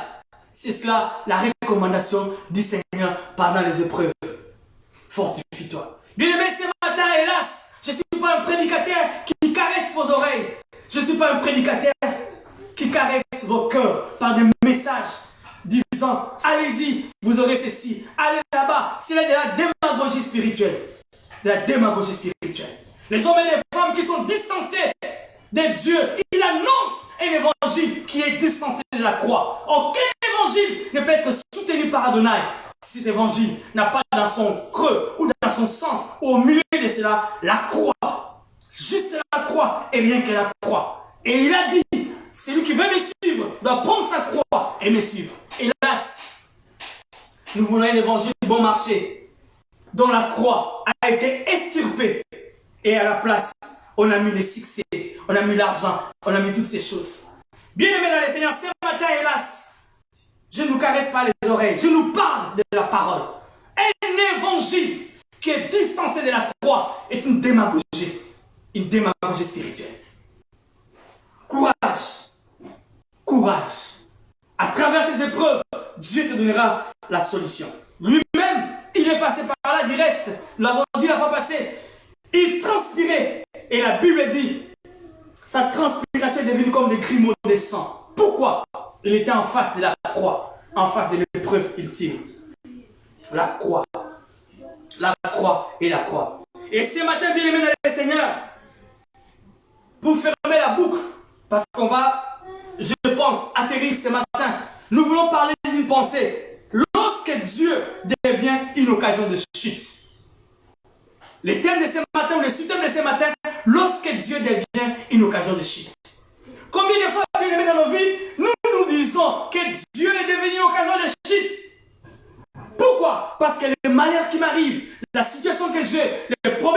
C'est cela la recommandation du Seigneur pendant les épreuves. Fortifie-toi. Bien-aimé, ce matin, hélas, je ne suis pas un prédicateur qui caresse vos oreilles. Je ne suis pas un prédicateur qui caresse vos cœurs par des messages disant allez-y, vous aurez ceci, allez là-bas. C'est de la démagogie spirituelle. De la démagogie spirituelle. Les hommes et les femmes qui sont distancés de Dieu, il annonce un évangile qui est distancé de la croix. Aucun évangile ne peut être soutenu par Adonai. Si cet évangile n'a pas dans son creux ou dans son sens ou au milieu de cela la croix. Juste la croix et rien que la croix. Et il a dit, celui qui veut me suivre doit prendre sa croix et me suivre. Hélas, nous voulons un évangile bon marché dont la croix a été extirpée et à la place on a mis les succès, on a mis l'argent, on a mis toutes ces choses. Bien aimés dans les Seigneurs, ce matin, hélas, je ne nous caresse pas les oreilles, je nous parle de la parole. Un évangile qui est distancé de la croix est une démagogie spirituelle. Courage, courage. À travers ces épreuves, Dieu te donnera la solution. Lui-même, il est passé par là, du reste, nous l'avons dit la fois passée, il transpirait. Et la Bible dit, sa transpiration est devenue comme des grumeaux de sang. Pourquoi? Il était en face de la croix, en face de l'épreuve ultime. La croix et la croix. Et ce matin, bien aimé dans le Seigneur, pour fermer la boucle, parce qu'on va, je pense, atterrir ce matin, nous voulons parler d'une pensée. Lorsque Dieu devient une occasion de chute. Le thème de ce matin, le sous-thème de ce matin, lorsque Dieu devient une occasion de chute. Combien de fois, bien aimé dans nos vies, nous disons que Dieu est devenu une occasion de chute. Pourquoi? Parce que les malheurs qui m'arrivent, la situation que j'ai, les problèmes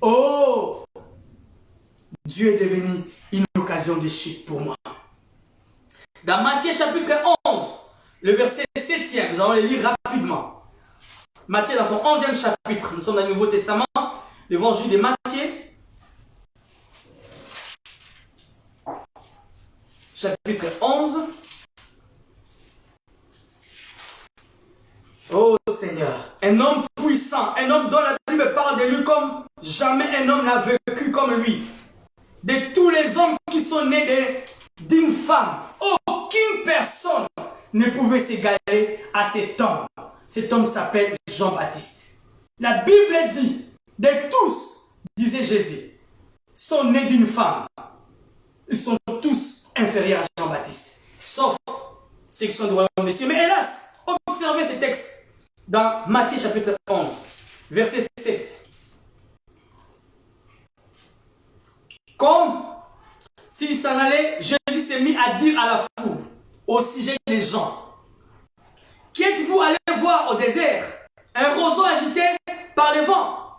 Oh, Dieu est devenu une occasion de chute pour moi. Dans Matthieu chapitre 11, le verset 7e, nous allons le lire rapidement. Matthieu dans son 11e chapitre, nous sommes dans le Nouveau Testament, l'évangile de Matthieu, chapitre 11. Oh Seigneur, un homme puissant, un homme dont la Bible parle de lui comme jamais un homme n'a vécu comme lui. De tous les hommes qui sont nés d'une femme, aucune personne ne pouvait s'égaler à cet homme. Cet homme s'appelle Jean-Baptiste. La Bible dit, de tous, disait Jésus, sont nés d'une femme. Ils sont tous inférieurs à Jean-Baptiste, sauf ceux qui sont du royaume des cieux. Mais hélas, observez ce texte dans Matthieu chapitre 11, verset 7. Comme s'il s'en allait, Jésus s'est mis à dire à la foule, au sujet des gens, qui êtes-vous allé voir au désert? Un roseau agité par les vents?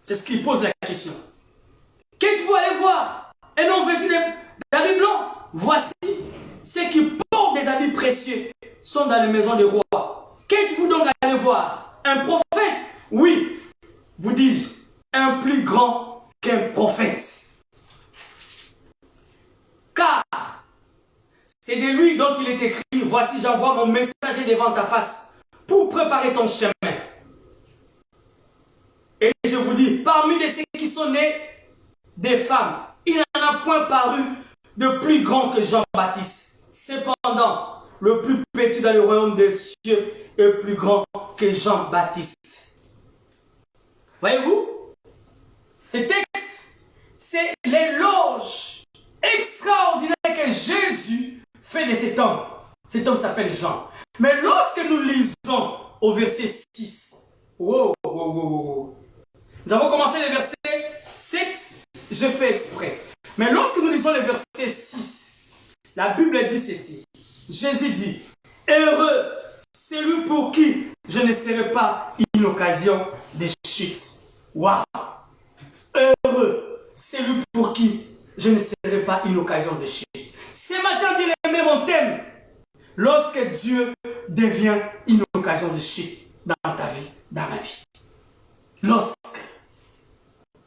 C'est ce qu'il pose la question. Qu'êtes-vous allé voir? Un homme vêtu d'habits blancs? Voici, ceux qui portent des habits précieux sont dans les maisons des rois. Qu'êtes-vous donc allé voir? Un prophète? Oui, vous dis-je, un plus grand qu'un prophète. Car c'est de lui dont il est écrit, voici j'envoie mon messager devant ta face pour préparer ton chemin. Et je vous dis, parmi ceux qui sont nés des femmes, il n'en a point paru de plus grand que Jean-Baptiste. Cependant, le plus petit dans le royaume des cieux est plus grand que Jean-Baptiste. Voyez-vous, ce texte, c'est l'éloge extraordinaire que Jésus fait de cet homme. Cet homme s'appelle Jean. Mais lorsque nous lisons au verset 6, wow. Nous avons commencé le verset 7, je fais exprès. Mais lorsque nous lisons le verset 6, la Bible dit ceci. Jésus dit, heureux celui pour qui je ne serai pas une occasion de chute. Waouh! Heureux celui pour qui je ne serai pas une occasion de chute. Ce matin, bien aimé, mon thème, lorsque Dieu devient une occasion de chute dans ta vie, dans ma vie. Lorsque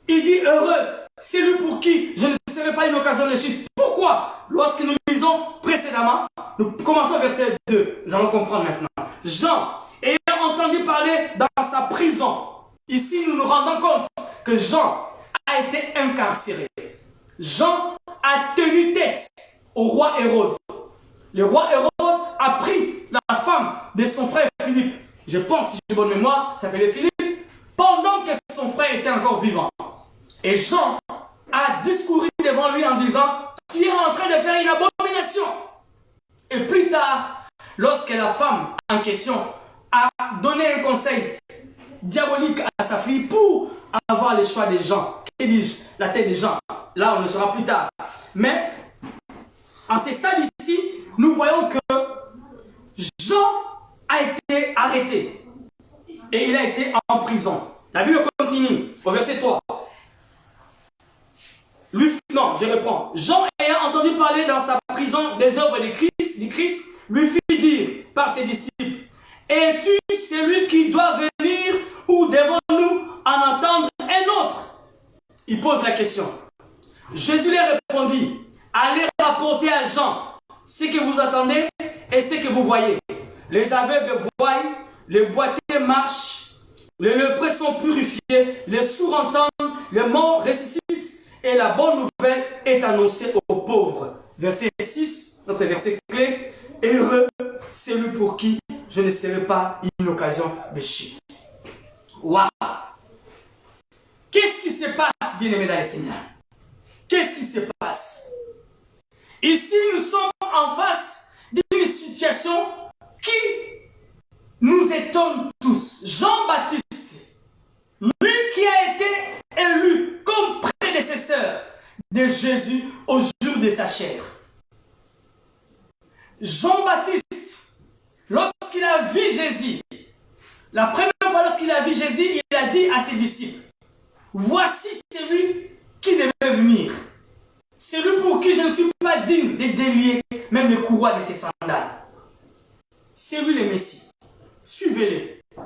il dit heureux, c'est lui pour qui je ne serai pas une occasion de chute. Pourquoi? Lorsque nous lisons précédemment, nous commençons au verset 2, nous allons comprendre maintenant. Jean, ayant entendu parler dans sa prison, ici nous nous rendons compte que Jean a été incarcéré. Jean a tenu tête au roi Hérode. Le roi Hérode a pris la femme de son frère Philippe. Je pense, si j'ai bonne mémoire, s'appelait Philippe, pendant que son frère était encore vivant. Et Jean a discouru devant lui en disant, tu es en train de faire une abomination. Et plus tard, lorsque la femme en question a donné un conseil diabolique à sa fille pour avoir le choix des gens, que dis-je, la tête des gens, là on le saura plus tard. Mais en ce stade ici, nous voyons que Jean a été arrêté et il a été en prison. La Bible continue au verset 3. Non, je reprends. Jean, ayant entendu parler dans sa prison des œuvres du Christ, lui fit dire par ses disciples, es-tu celui qui doit venir ou devons-nous en entendre un autre? Il pose la question. Jésus lui répondit, allez rapporter à Jean ce que vous attendez et ce que vous voyez. Les aveugles voient, les boiteux marchent, les lépreux sont purifiés, les sourds entendent, les morts ressuscitent et la bonne nouvelle est annoncée aux pauvres. Verset 6, notre verset clé. Heureux celui pour qui je ne serai pas une occasion de chute. Waouh! Qu'est-ce qui se passe, bien-aimés dans le Seigneur? Qu'est-ce qui se passe? Ici, nous sommes en face d'une situation qui nous étonne tous. Jean-Baptiste, lui qui a été élu comme prédécesseur de Jésus au jour de sa chair. Jean-Baptiste, lorsqu'il a vu Jésus, la première fois lorsqu'il a vu Jésus, il a dit à ses disciples, voici pour qui je ne suis pas digne de délier même le courroie de ses sandales. C'est lui le Messie. Suivez-le.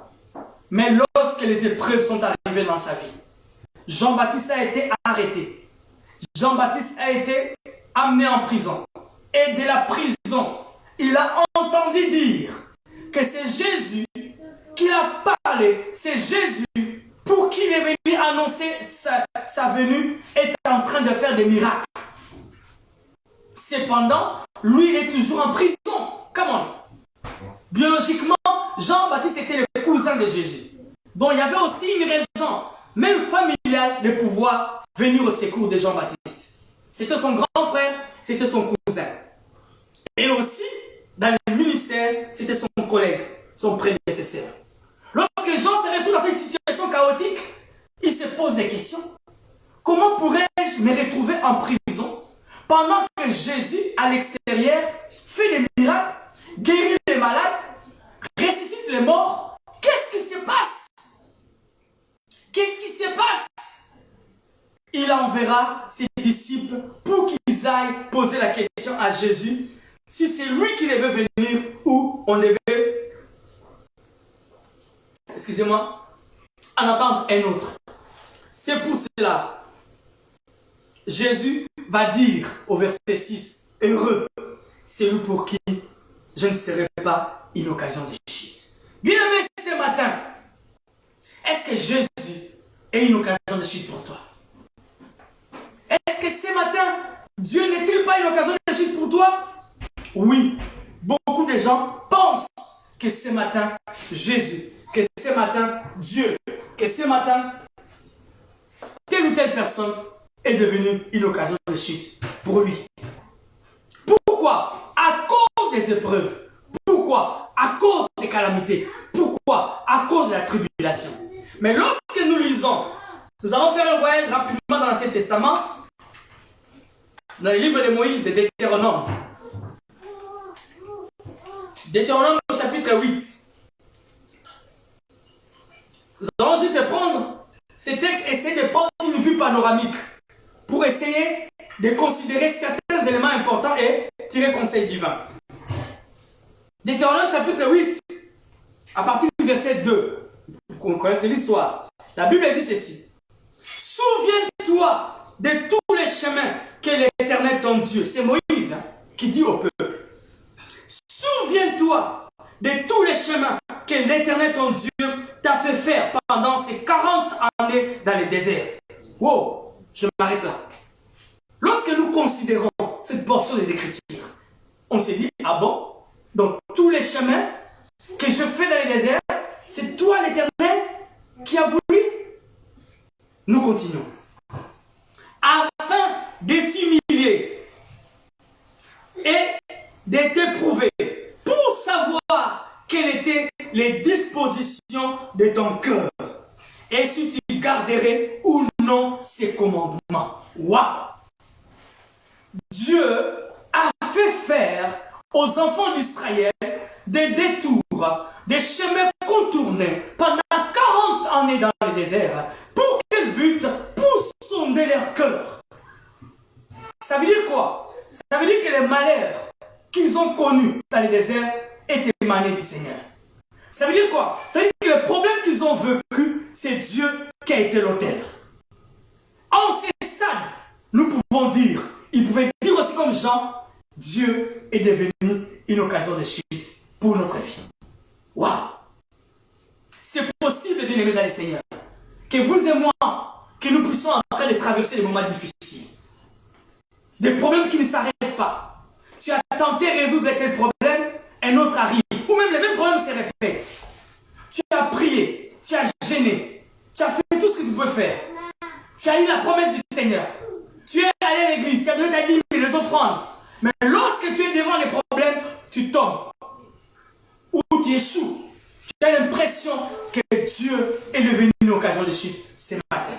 Mais lorsque les épreuves sont arrivées dans sa vie, Jean-Baptiste a été arrêté. Jean-Baptiste a été amené en prison. Et de la prison, il a entendu dire que c'est Jésus qui a parlé. C'est Jésus pour qui il est venu annoncer sa venue est en train de faire des miracles. Cependant, lui, il est toujours en prison. Comment? Biologiquement, Jean-Baptiste était le cousin de Jésus. Donc, il y avait aussi une raison, même familiale, de pouvoir venir au secours de Jean-Baptiste. C'était son grand frère, c'était son cousin. Et aussi, dans le ministère, c'était son collègue, son prédécesseur. Lorsque Jean se retrouve dans cette situation chaotique, il se pose des questions. Comment pourrais-je me retrouver en prison pendant que Jésus, à l'extérieur, fait des miracles, guérit les malades, ressuscite les morts? Qu'est-ce qui se passe? Qu'est-ce qui se passe? Il enverra ses disciples pour qu'ils aillent poser la question à Jésus si c'est lui qui devait venir ou on devait, excusez-moi, en attendre un autre. C'est pour cela, Jésus va dire au verset 6, heureux, c'est lui pour qui je ne serai pas une occasion de chute. Bien-aimé, ce matin, est-ce que Jésus est une occasion de chute pour toi? Est-ce que ce matin, Dieu n'est-il pas une occasion de chute pour toi? Oui, beaucoup de gens pensent que ce matin, Jésus, que ce matin, Dieu, que ce matin, telle ou telle personne est devenue une occasion de chute pour lui. Pourquoi? À cause des épreuves. Pourquoi? À cause des calamités. Pourquoi? À cause de la tribulation. Mais lorsque nous lisons, nous allons faire un voyage rapidement dans l'Ancien Testament, dans le livre de Moïse, de Deutéronome. Deutéronome au chapitre 8. Nous allons juste prendre ces textes, essayer de prendre une vue panoramique pour essayer de considérer certains éléments importants et tirer conseil divin. Deutéronome chapitre 8, à partir du verset 2, qu'on connaisse l'histoire. La Bible dit ceci. Souviens-toi de tous les chemins que l'Éternel ton Dieu, c'est Moïse qui dit au peuple. Souviens-toi de tous les chemins que l'Éternel ton Dieu t'a fait faire pendant ces 40 années dans le désert. Wow, je m'arrête là. Lorsque nous considérons cette portion des Écritures, on s'est dit, ah bon? Donc tous les chemins que je fais dans le désert, c'est toi l'Éternel qui a voulu? Nous continuons. Afin de t'humilier et de t'éprouver pour savoir quelles étaient les dispositions de ton cœur et si tu garderais ou non ses commandements. Waouh! Dieu a fait faire aux enfants d'Israël des détours, des chemins contournés pendant 40 années dans le désert. Pour quel but? Pour sonder leur cœur. Ça veut dire quoi? Ça veut dire que les malheurs qu'ils ont connus dans le désert étaient émanés du Seigneur. Ça veut dire quoi? Ça veut dire que le problème qu'ils ont vécu, c'est Dieu qui a été l'auteur. En ces stades, nous pouvons dire, il pouvait dire aussi comme Jean, Dieu est devenu une occasion de chute pour notre vie. Waouh! C'est possible, bien aimé dans le Seigneur, que vous et moi, que nous puissions en train de traverser des moments difficiles. Des problèmes qui ne s'arrêtent pas. Tu as tenté de résoudre tel problème, un autre arrive. Ou même les mêmes problèmes se répètent. Tu as prié, tu as gêné, tu as fait tout ce que tu peux faire. Tu as eu la promesse du Seigneur. Tu es allé à l'église, tu as donné ta dîme et les offrandes. Mais lorsque tu es devant les problèmes, tu tombes. Ou tu échoues. Tu as l'impression que Dieu est devenu une occasion de chute ce matin.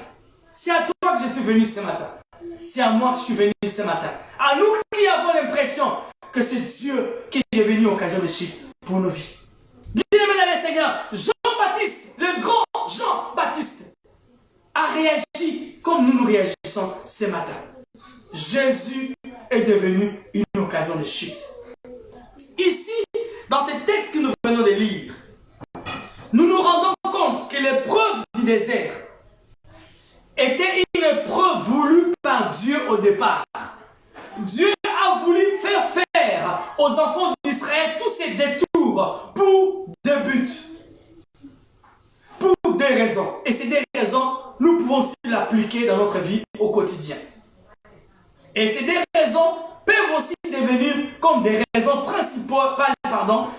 C'est à toi que je suis venu ce matin. C'est à moi que je suis venu ce matin. À nous qui avons l'impression que c'est Dieu qui est devenu occasion de chute pour nos vies. Bien-aimé dans le Seigneur, Jean-Baptiste, le grand Jean-Baptiste, a réagi comme nous réagissons ce matin. Jésus est devenu une occasion de chute. Ici, dans ce texte que nous venons de lire, nous nous rendons compte que l'épreuve du désert était une épreuve voulue par Dieu au départ. Dieu a voulu faire faire aux enfants d'Israël tous ces détours pour deux buts, pour deux raisons. Et ces deux raisons, nous pouvons aussi l'appliquer dans notre vie au quotidien. Et ces deux raisons peuvent aussi devenir comme des raisons principales,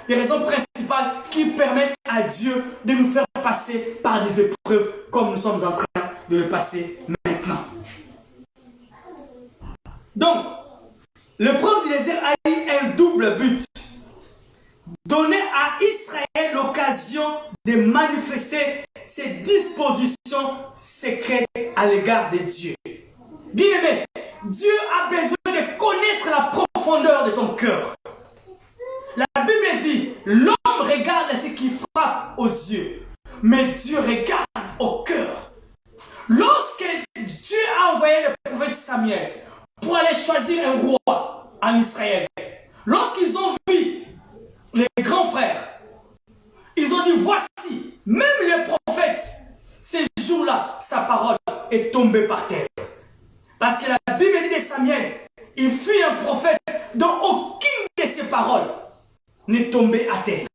des raisons principales qui permettent à Dieu de nous faire passer par des épreuves comme nous sommes en train de le passer maintenant. Donc, l'épreuve du désert a eu un double but. Donner à Israël l'occasion de manifester ses dispositions secrètes à l'égard de Dieu. Bien-aimé, Dieu a besoin de connaître la profondeur de ton cœur. La Bible dit, l'homme regarde ce qui frappe aux yeux, mais Dieu regarde au cœur. Lorsque Dieu a envoyé le prophète Samuel pour aller choisir un roi en Israël, lorsqu'ils ont vu les grands frères, ils ont dit, voici, même le prophète, ces jours-là, sa parole est tombée par terre. Parce que la Bible dit de Samuel, il fut un prophète dont aucune de ses paroles n'est tombée à terre.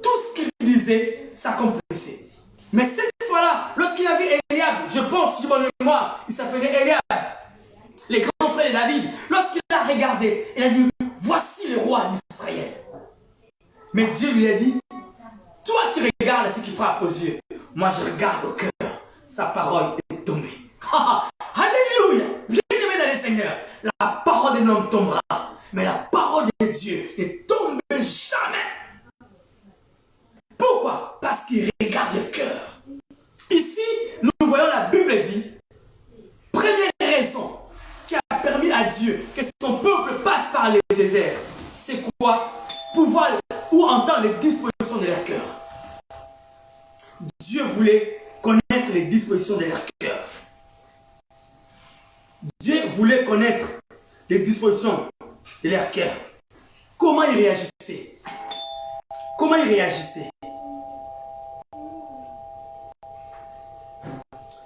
Tout ce qu'il disait s'accomplissait. Mais cette fois-là, lorsqu'il a vu Eliab, je pense, si je me mémoire, il s'appelait Eliab, les grands frères de David, lorsqu'il a regardé, il a dit, voici le roi d'Israël. Mais Dieu lui a dit, toi tu regardes ce qui frappe aux yeux, moi je regarde au cœur, sa parole est tombée. Alléluia! Bien-aimé dans le Seigneur, la parole d'un homme tombera, mais la parole de Dieu ne tombe jamais. Pourquoi? Parce qu'il regarde le cœur. Ici, nous voyons la Bible dit, première raison qui a permis à Dieu que son peuple passe par le désert, c'est quoi? Pouvoir ou entendre les dispositions de leur cœur. Dieu voulait connaître les dispositions de leur cœur. Dieu voulait connaître les dispositions de leur cœur. Comment ils réagissaient? Comment ils réagissaient?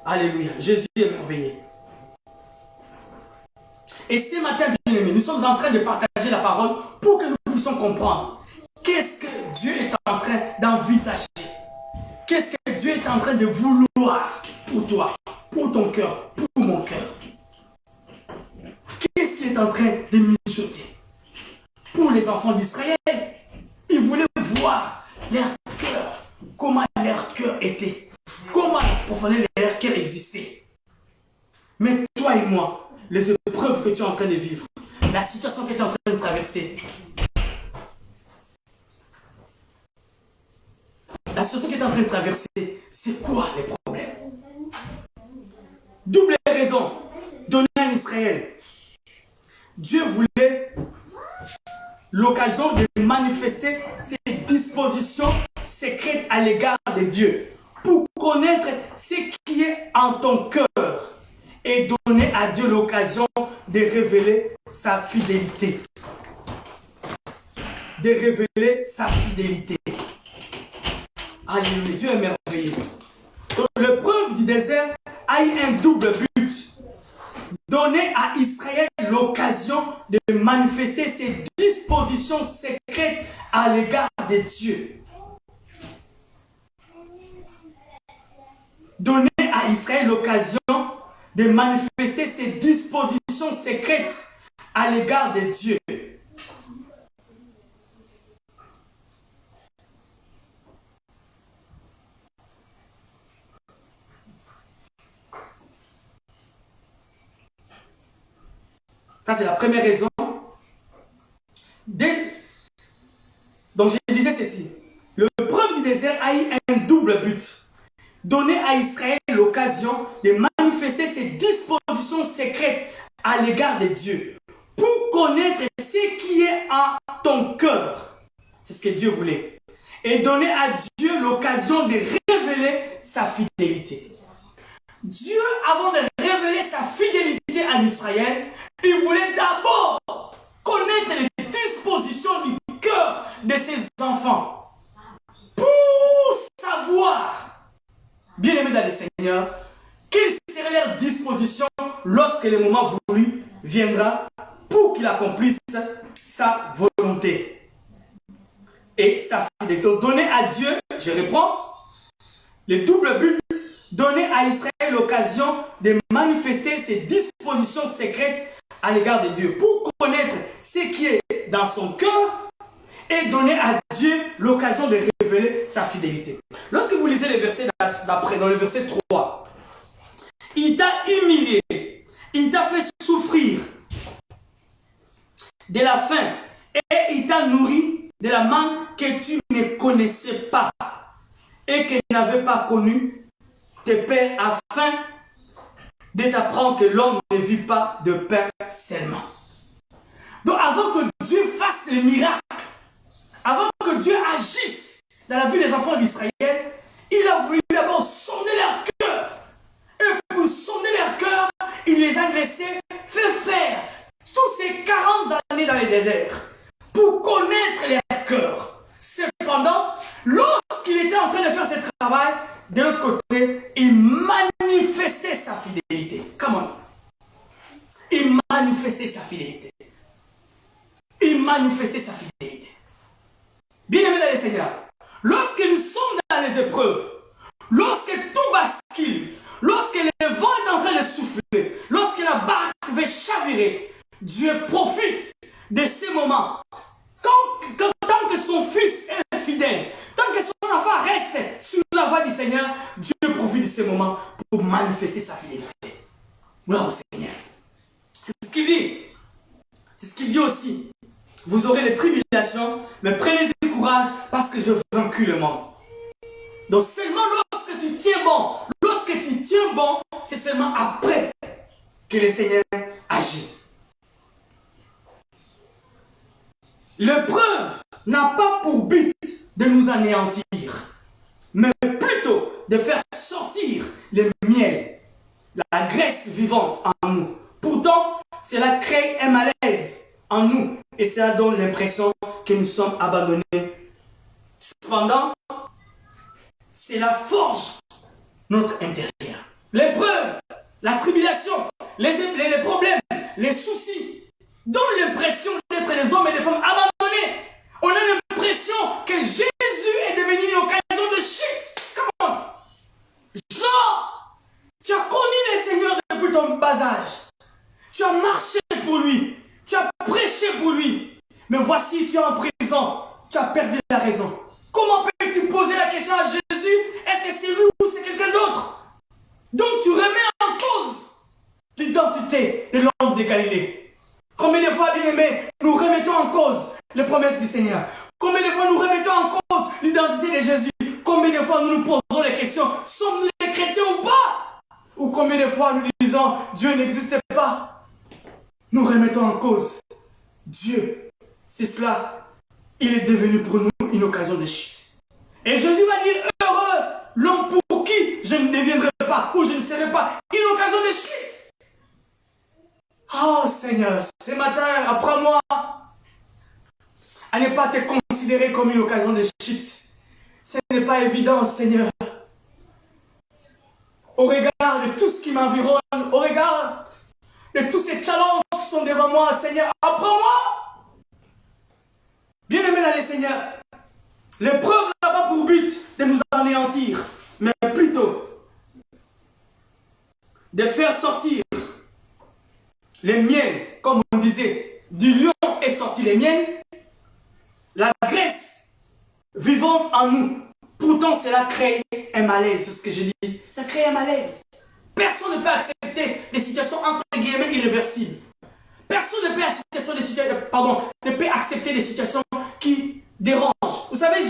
Alléluia. Jésus est merveilleux. Et ce matin, bien aimés, nous sommes en train de partager la parole pour que nous puissions comprendre qu'est-ce que Dieu est en train d'envisager. Qu'est-ce que Dieu est en train de vouloir pour toi, pour ton cœur, pour mon cœur. Qu'est-ce qu'il est en train de mijoter? Pour les enfants d'Israël, ils voulaient voir leur cœur, comment leur cœur était, comment la profondeur de leur cœur existait. Mais toi et moi, les épreuves que tu es en train de vivre, la situation que tu es en train de traverser, la situation que tu es en train de traverser, c'est quoi les problèmes? Double raison, donner à Israël. Dieu voulait l'occasion de manifester ses dispositions secrètes à l'égard de Dieu pour connaître ce qui est en ton cœur et donner à Dieu l'occasion de révéler sa fidélité. De révéler sa fidélité. Alléluia, Dieu est merveilleux. Donc l'épreuve du désert a eu un double but. Donner à Israël l'occasion de manifester ses dispositions secrètes à l'égard de Dieu. Donner à Israël l'occasion de manifester ses dispositions secrètes à l'égard de Dieu. Ça, c'est la première raison. Donc, je disais ceci. L'épreuve du désert a eu un double but. Donner à Israël l'occasion de manifester ses dispositions secrètes à l'égard de Dieu. Pour connaître ce qui est en ton cœur. C'est ce que Dieu voulait. Et donner à Dieu l'occasion de révéler sa fidélité. Dieu, avant de révéler sa fidélité en Israël, il disposition lorsque le moment voulu viendra pour qu'il accomplisse sa volonté et sa fidélité. Donner à Dieu, je reprends, le double but, donner à Israël l'occasion de manifester ses dispositions secrètes à l'égard de Dieu, pour connaître ce qui est dans son cœur et donner à Dieu l'occasion de révéler sa fidélité. Lorsque vous lisez les versets d'après, dans le verset 3, il t'a humilié, il t'a fait souffrir de la faim et il t'a nourri de la manne que tu ne connaissais pas et que tu n'avais pas connu tes pères, afin de t'apprendre que l'homme ne vit pas de pain seulement. Donc avant que Dieu fasse les miracles, avant que Dieu agisse dans la vie des enfants d'Israël, il a voulu d'abord sonder leur cœur. Et pour sonder leur cœur, il les a laissés faire tous ces 40 années dans les déserts pour connaître leur cœur. Cependant, lorsqu'il était en train de faire ce travail, de l'autre côté, il manifestait sa fidélité. Comment? Il manifestait sa fidélité. Il manifestait sa fidélité. Bien-aimés dans le Seigneur, lorsque nous sommes dans les épreuves, lorsque tout bascule, lorsque le vent est en train de souffler, lorsque la barque va chavirer, Dieu profite de ces moments. Tant que son fils est fidèle, tant que son enfant reste sur la voie du Seigneur, Dieu profite de ces moments pour manifester sa fidélité. Gloire au Seigneur. C'est ce qu'il dit. C'est ce qu'il dit aussi. Vous aurez des tribulations, mais prenez-y courage parce que je vaincu le monde. Donc seulement lorsque tu tiens bon, c'est seulement après que le Seigneur agit. L'épreuve n'a pas pour but de nous anéantir, mais plutôt de faire sortir le miel, la graisse vivante en nous. Pourtant, cela crée un malaise en nous et cela donne l'impression que nous sommes abandonnés. Cependant, cela forge notre intérieur. L'épreuve, la tribulation, les problèmes, les soucis donnent l'impression d'être des hommes et des femmes abandonnés. On a l'impression que Jésus est devenu une occasion de chute. Comment? Genre, tu as connu le Seigneur depuis ton bas âge. Tu as marché pour lui. Tu as prêché pour lui. Mais voici, tu es en prison. Tu as perdu la raison. Comment peux-tu poser la question à Jésus? Est-ce que c'est lui ou c'est quelqu'un d'autre? Donc tu remets en cause l'identité de l'homme de Galilée. Combien de fois, bien-aimés, nous remettons en cause les promesses du Seigneur? Combien de fois nous remettons en cause l'identité de Jésus? Combien de fois nous nous posons les questions, sommes-nous des chrétiens ou pas? Ou combien de fois nous disons, Dieu n'existe pas? Nous remettons en cause Dieu. C'est cela. Il est devenu pour nous une occasion de chute. Et Jésus va dire, heureux l'homme pour qui je ne deviendrai pas ou je ne serai pas une occasion de chute. Oh Seigneur, ce matin, apprends-moi à ne pas te considérer comme une occasion de chute. Ce n'est pas évident, Seigneur. Au regard de tout ce qui m'environne, au regard de tous ces challenges qui sont devant moi, Seigneur, apprends-moi. Bien-aimé dans le Seigneur, l'épreuve n'a pas pour but de nous anéantir, mais plutôt de faire sortir les miels, comme on disait, du lion est sorti les miels, la graisse vivante en nous. Pourtant, cela crée un malaise, c'est ce que je dis. Ça crée un malaise. Personne ne peut accepter des situations entre guillemets irréversibles. Personne ne peut accepter des situations qui dérangent. Vous savez,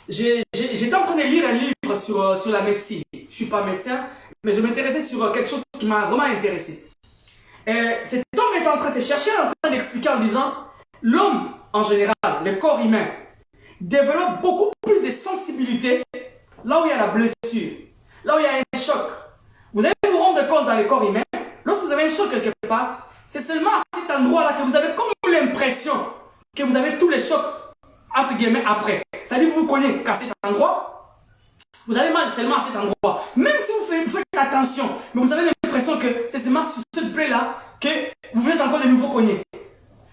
j'étais en train de lire un livre sur la médecine. Je ne suis pas médecin, mais je m'intéressais sur quelque chose qui m'a vraiment intéressé. Cet homme est en train de chercher, en train d'expliquer en disant, l'homme en général, le corps humain, développe beaucoup plus de sensibilité là où il y a la blessure, là où il y a un choc. Vous allez vous rendre compte dans le corps humain, lorsque vous avez un choc quelque part, c'est seulement à cet endroit-là que vous avez comme l'impression que vous avez tous les chocs, entre guillemets, après. C'est-à-dire que vous connaissez qu'à cet endroit, vous avez mal seulement à cet endroit. Même si vous faites attention. Mais vous avez l'impression que c'est seulement sur cette plaie-là que vous êtes encore de nouveau cogné.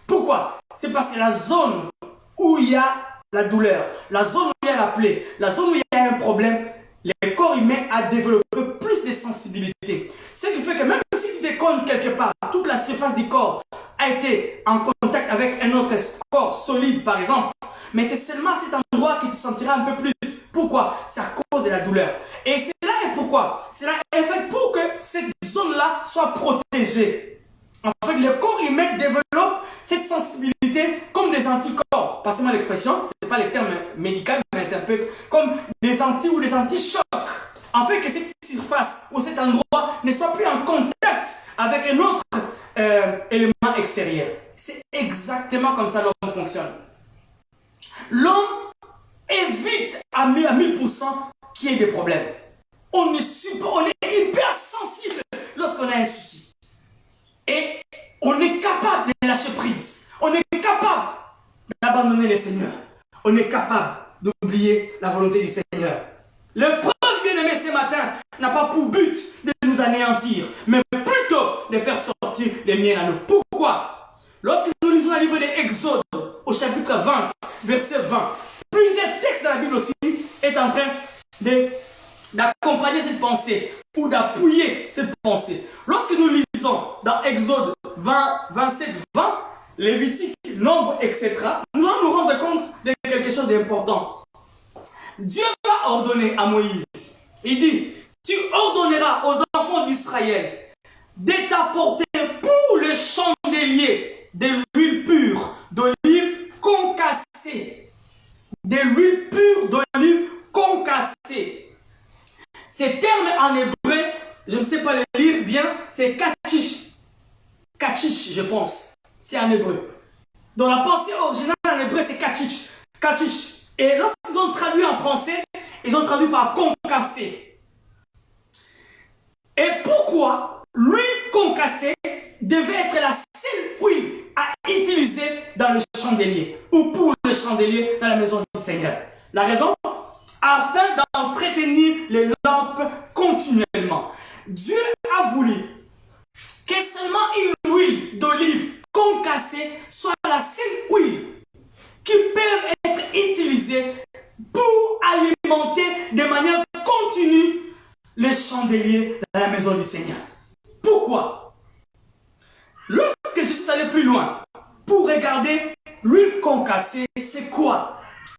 Pourquoi? C'est parce que la zone où il y a la douleur, la zone où il y a la plaie, la zone où il y a un problème, le corps humain a développé plus de sensibilité. Ce qui fait que même si tu te cognes quelque part, toute la surface du corps a été en contact avec un autre corps solide par exemple, mais c'est seulement à cet endroit que tu sentiras un peu plus. Pourquoi? C'est à cause de la douleur. Et c'est là et pourquoi? C'est là et fait pour que cette zone-là soit protégée. En fait, le corps humain développe cette sensibilité comme des anticorps. Passez-moi l'expression, ce n'est pas le terme médical, mais c'est un peu comme des anti ou des anti-chocs. En fait, que cette surface ou cet endroit ne soit plus en contact avec un autre élément extérieur. C'est exactement comme ça l'homme fonctionne. L'homme évite à 1000% qu'il y ait des problèmes. On est hyper sensible lorsqu'on a un souci. Et on est capable de lâcher prise. On est capable d'abandonner le Seigneur. On est capable d'oublier la volonté du Seigneur. L'épreuve, bien-aimé, ce matin, n'a pas pour but de nous anéantir, mais plutôt de faire sortir les miens à nous. Pourquoi? Lorsque nous lisons le livre d'Exode, au chapitre 20, verset 20, plusieurs textes de la Bible aussi est en train d'accompagner cette pensée ou d'appuyer cette pensée. Lorsque nous lisons dans Exode 20, 27, 20, Lévitique, Nombre, etc., nous allons nous rendre compte de quelque chose d'important. Dieu va ordonner à Moïse, il dit, tu ordonneras aux enfants d'Israël de t'apporter pour le chandelier de l'huile pure d'olive concassée. De l'huile pure d'olive concassée. Ces termes en hébreu, je ne sais pas le lire bien, c'est kachish. Kachish, je pense. C'est en hébreu. Dans la pensée originale en hébreu, c'est kachish. Kachish. Et lorsqu'ils ont traduit en français, ils ont traduit par concassé. Et pourquoi l'huile concassée devait être la seule huile à utiliser dans le chandelier ou pour le chandelier dans la maison du Seigneur? La raison? Afin d'entretenir les lampes continuellement. Dieu a voulu que seulement une huile d'olive concassée soit la seule huile qui peut être utilisée pour alimenter de manière continue les chandeliers dans la maison du Seigneur. Pourquoi? Lorsque je suis allé plus loin pour regarder l'huile concassée, c'est quoi?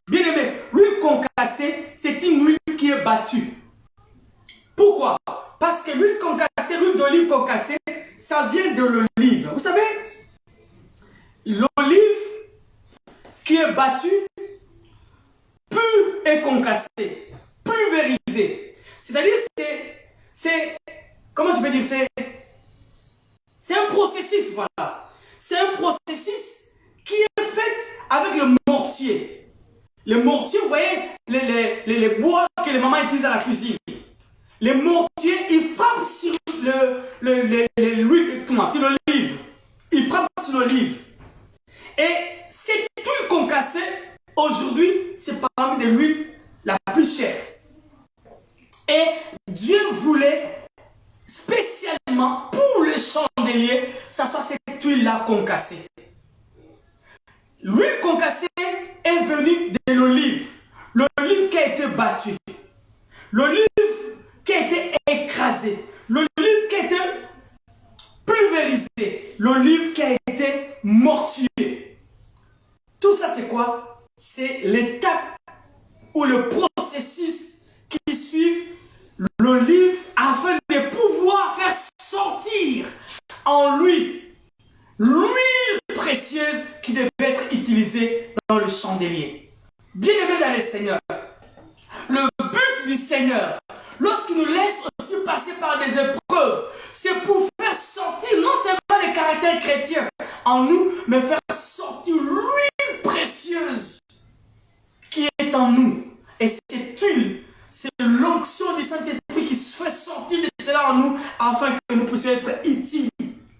Bien aimé, l'huile concassée, c'est une huile qui est battue. Pourquoi? Parce que l'huile concassée, l'huile d'olive concassée, ça vient de l'olive. Vous savez, l'olive qui est battue, pure et concassée, pulvérisée. C'est-à-dire, comment je peux dire, c'est un processus, voilà. C'est un processus qui est fait avec le mortier. Le mortier, vous voyez, les bois que les mamans utilisent à la cuisine. Les mortiers, ils frappent sur l'olive. Ils frappent sur l'olive. Et cette huile concassée, aujourd'hui, c'est parmi des huiles la plus chère. Et Dieu voulait spécialement pour le chandelier, ça soit cette huile-là concassée. L'huile concassée est venue de l'olive. L'olive qui a été battue. L'olive qui a été écrasée. L'olive qui a été pulvérisée. L'olive qui a été mortifiée. Tout ça, c'est quoi? C'est l'étape ou le processus qui suit l'olive afin de pouvoir faire sortir en lui l'huile précieuse qui devait être utilisée dans le chandelier. Bien-aimés dans le Seigneur, le but du Seigneur, lorsqu'il nous laisse aussi passer par des épreuves, c'est pour faire sortir non seulement les caractères chrétiens en nous, mais faire sortir l'huile précieuse qui est en nous. Et cette huile, c'est l'onction du Saint-Esprit qui fait sortir de cela en nous afin que nous puissions être utiles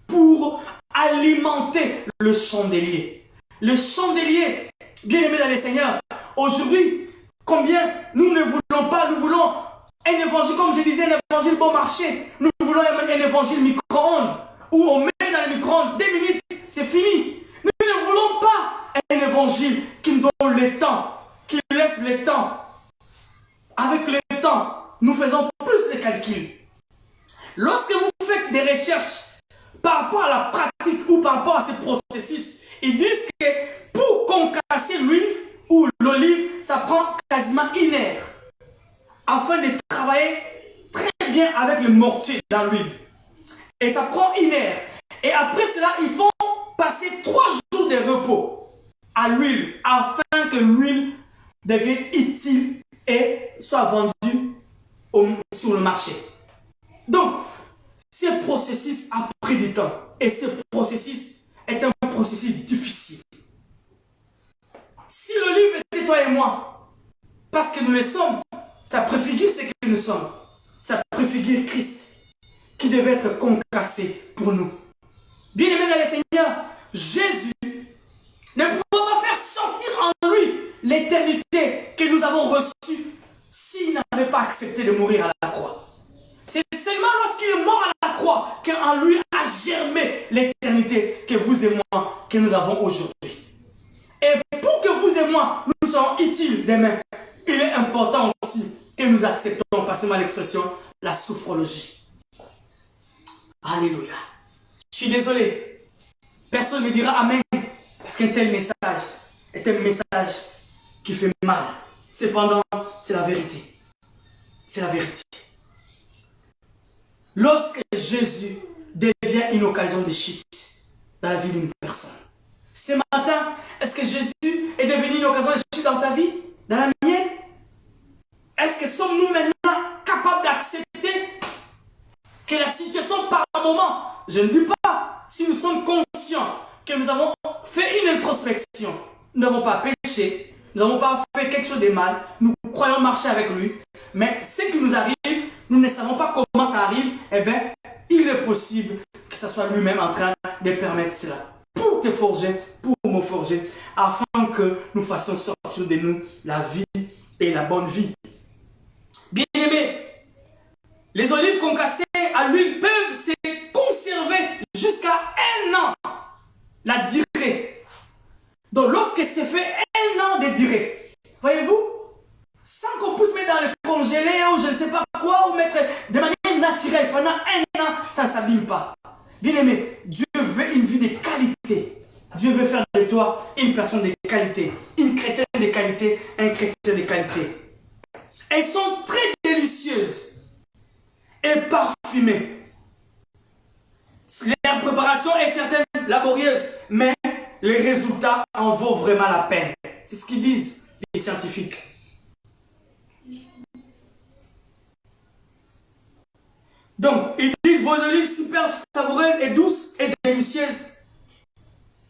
pour alimenter le chandelier. Le chandelier, bien aimé dans le Seigneur, aujourd'hui, combien nous ne voulons pas, nous voulons Un évangile, comme je disais, un évangile bon marché. Nous voulons un évangile micro-ondes, où on met dans le micro-ondes 2 minutes, c'est fini. Nous ne voulons pas un évangile qui nous donne le temps, qui nous laisse le temps. Avec le temps, nous faisons plus de calculs. Lorsque vous faites des recherches par rapport à la pratique ou par rapport à ces processus, ils disent que pour concasser l'huile ou l'olive, ça prend quasiment 1 heure afin de travailler très bien avec le mortier dans l'huile. Et ça prend 1 heure. Et après cela, ils font passer 3 jours de repos à l'huile afin que l'huile devienne utile et soit vendue sur le marché. Donc, ce processus a pris du temps. Et ce processus est un processus difficile. Si l'olive était toi et moi, parce que nous le sommes, ça préfigure ce que nous sommes. Ça préfigure Christ, qui devait être concassé pour nous. Bien-aimé dans le Seigneur, Jésus ne pouvait pas faire sortir en lui l'éternité que nous avons reçue s'il n'avait pas accepté de mourir à la croix. C'est seulement lorsqu'il est mort à la croix qu'en lui a germé l'éternité que vous et moi, que nous avons aujourd'hui. Et pour que vous et moi, nous soyons utiles demain, il est important aussi que nous acceptons, passez-moi l'expression, la sophrologie. Alléluia. Je suis désolé. Personne ne me dira Amen. Parce qu'un tel message est un message qui fait mal. Cependant, c'est la vérité. C'est la vérité. Lorsque Jésus devient une occasion de chute dans la vie d'une personne. Ce matin, est-ce que Jésus est devenu une occasion de chute dans ta vie? Dans la mienne? Est-ce que sommes-nous maintenant capables d'accepter que la situation par moment, je ne dis pas, si nous sommes conscients que nous avons fait une introspection, nous n'avons pas péché, nous n'avons pas fait quelque chose de mal, nous croyons marcher avec lui, mais ce qui nous arrive, nous ne savons pas comment ça arrive, eh bien, il est possible que ce soit lui-même en train de permettre cela. Pour te forger, pour me forger, afin que nous fassions sortir de nous la vie et la bonne vie. Bien-aimés, les olives concassées à l'huile peuvent se conserver jusqu'à 1 an, la durée. Donc lorsque c'est fait 1 an de durée, voyez-vous, sans qu'on puisse mettre dans le congélé ou je ne sais pas quoi, ou mettre de manière naturelle, pendant 1 an, ça ne s'abîme pas. Bien-aimé, Dieu veut une vie de qualité. Dieu veut faire de toi une personne de qualité, une chrétienne de qualité, un chrétien de qualité. Elles sont très délicieuses et parfumées. Leur préparation est certainement laborieuse, mais les résultats en vaut vraiment la peine. C'est ce qu'ils disent les scientifiques. Donc, ils disent vos olives super savoureuses et douces et délicieuses.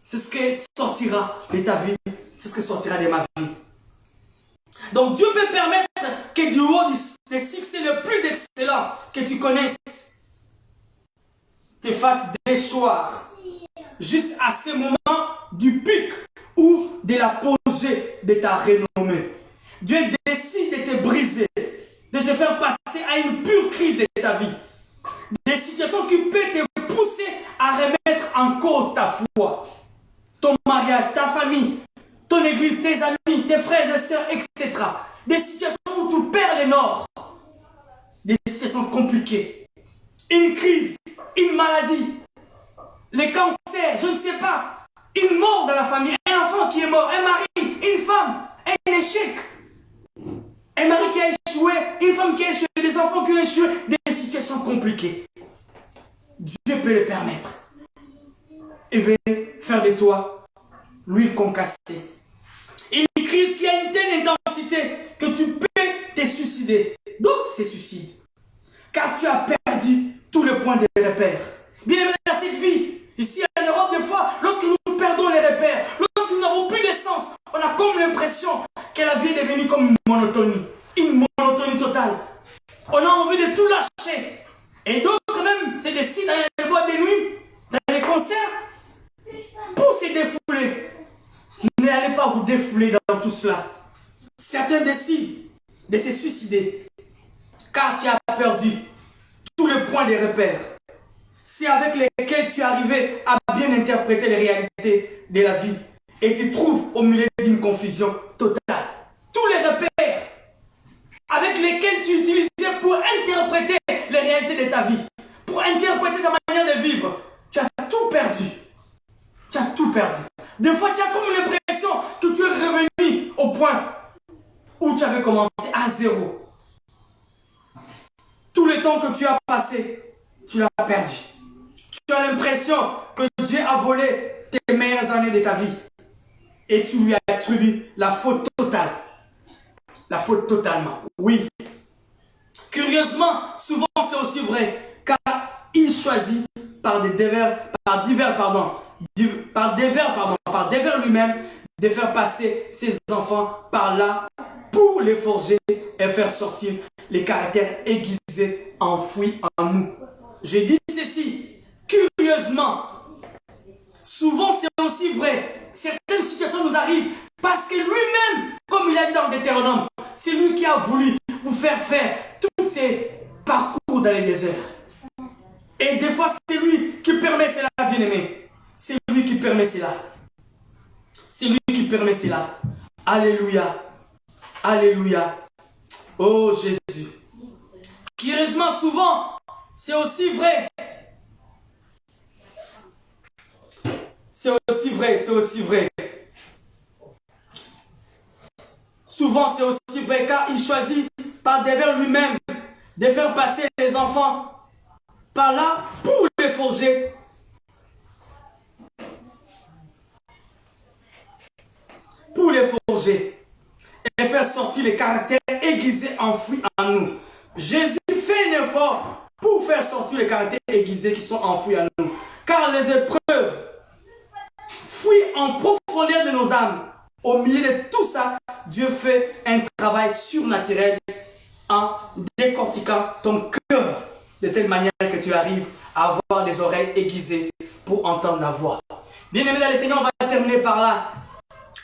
C'est ce qui sortira de ta vie. C'est ce qui sortira de ma vie. Donc, Dieu peut permettre que du haut des succès le plus excellent que tu connaisses te fasse déchoir juste à ce moment du pic ou de l'apogée de ta renommée. Dieu décide de te briser, de te faire passer à une pure crise de ta vie. Des situations qui peuvent te pousser à remettre en cause ta foi, ton mariage, ta famille, ton église, tes amis, tes frères et sœurs, etc. Des situations où tu perds le nord. Des situations compliquées. Une crise, une maladie, les cancers, je ne sais pas. Une mort dans la famille, un enfant qui est mort, un mari, une femme, un échec. Un mari qui a échoué, une femme qui a échoué, des enfants qui ont échoué, des situations compliquées. Dieu peut le permettre. Et veut faire de toi l'huile concassée. Une crise qui a une telle intensité que tu peux te suicider. D'autres se suicident. Car tu as perdu tous les points de repère. Bien aimé dans cette vie, ici en Europe, des fois, lorsque nous perdons les repères, lorsque nous n'avons plus d'essence, on a comme l'impression que la vie est devenue comme une monotonie. Une monotonie totale. On a envie de tout lâcher. Et d'autres même se décident dans les boîtes de nuit, dans les concerts, pour se défouler. N'allez pas vous défouler dans tout cela. Certains décident de se suicider. car tu as perdu tous les points de repère. C'est avec lesquels tu es arrivé à bien interpréter les réalités de la vie. Et tu trouves au milieu d'une confusion totale. Tous les repères avec lesquels tu utilisais pour interpréter les réalités de ta vie, pour interpréter ta manière de vivre, tu as tout perdu. Tu as tout perdu. Des fois, tu as comme l'impression que tu es revenu au point où tu avais commencé à zéro. Tout le temps que tu as passé, tu l'as perdu. Tu as l'impression que Dieu a volé tes meilleures années de ta vie. Et tu lui attribues la faute totale. La faute totalement. Oui. Curieusement, souvent c'est aussi vrai. Car il choisit par devers lui-même de faire passer ses enfants par là pour les forger et faire sortir les caractères aiguisés enfouis en nous. Je dis ceci, curieusement, souvent c'est aussi vrai. Certaines situations nous arrivent parce que lui-même, comme il a dit dans Deutéronome, c'est lui qui a voulu vous faire tous ces parcours dans les déserts. Et des fois, c'est lui qui permet cela, bien-aimé. C'est lui qui permet cela. C'est lui qui permet cela. Alléluia. Alléluia. Oh Jésus. Curieusement, souvent, c'est aussi vrai. C'est aussi vrai. Souvent, c'est aussi vrai car il choisit par devers lui-même de faire passer les enfants par là pour les forger. Pour les forger et faire sortir les caractères aiguisés enfouis en nous. Jésus fait un effort pour faire sortir les caractères aiguisés qui sont enfouis en nous. Car les épreuves fouillent en profondeur de nos âmes. Au milieu de tout ça, Dieu fait un travail surnaturel en décortiquant ton cœur de telle manière que tu arrives à avoir les oreilles aiguisées pour entendre la voix. Bien-aimés dans le Seigneur, on va terminer par là.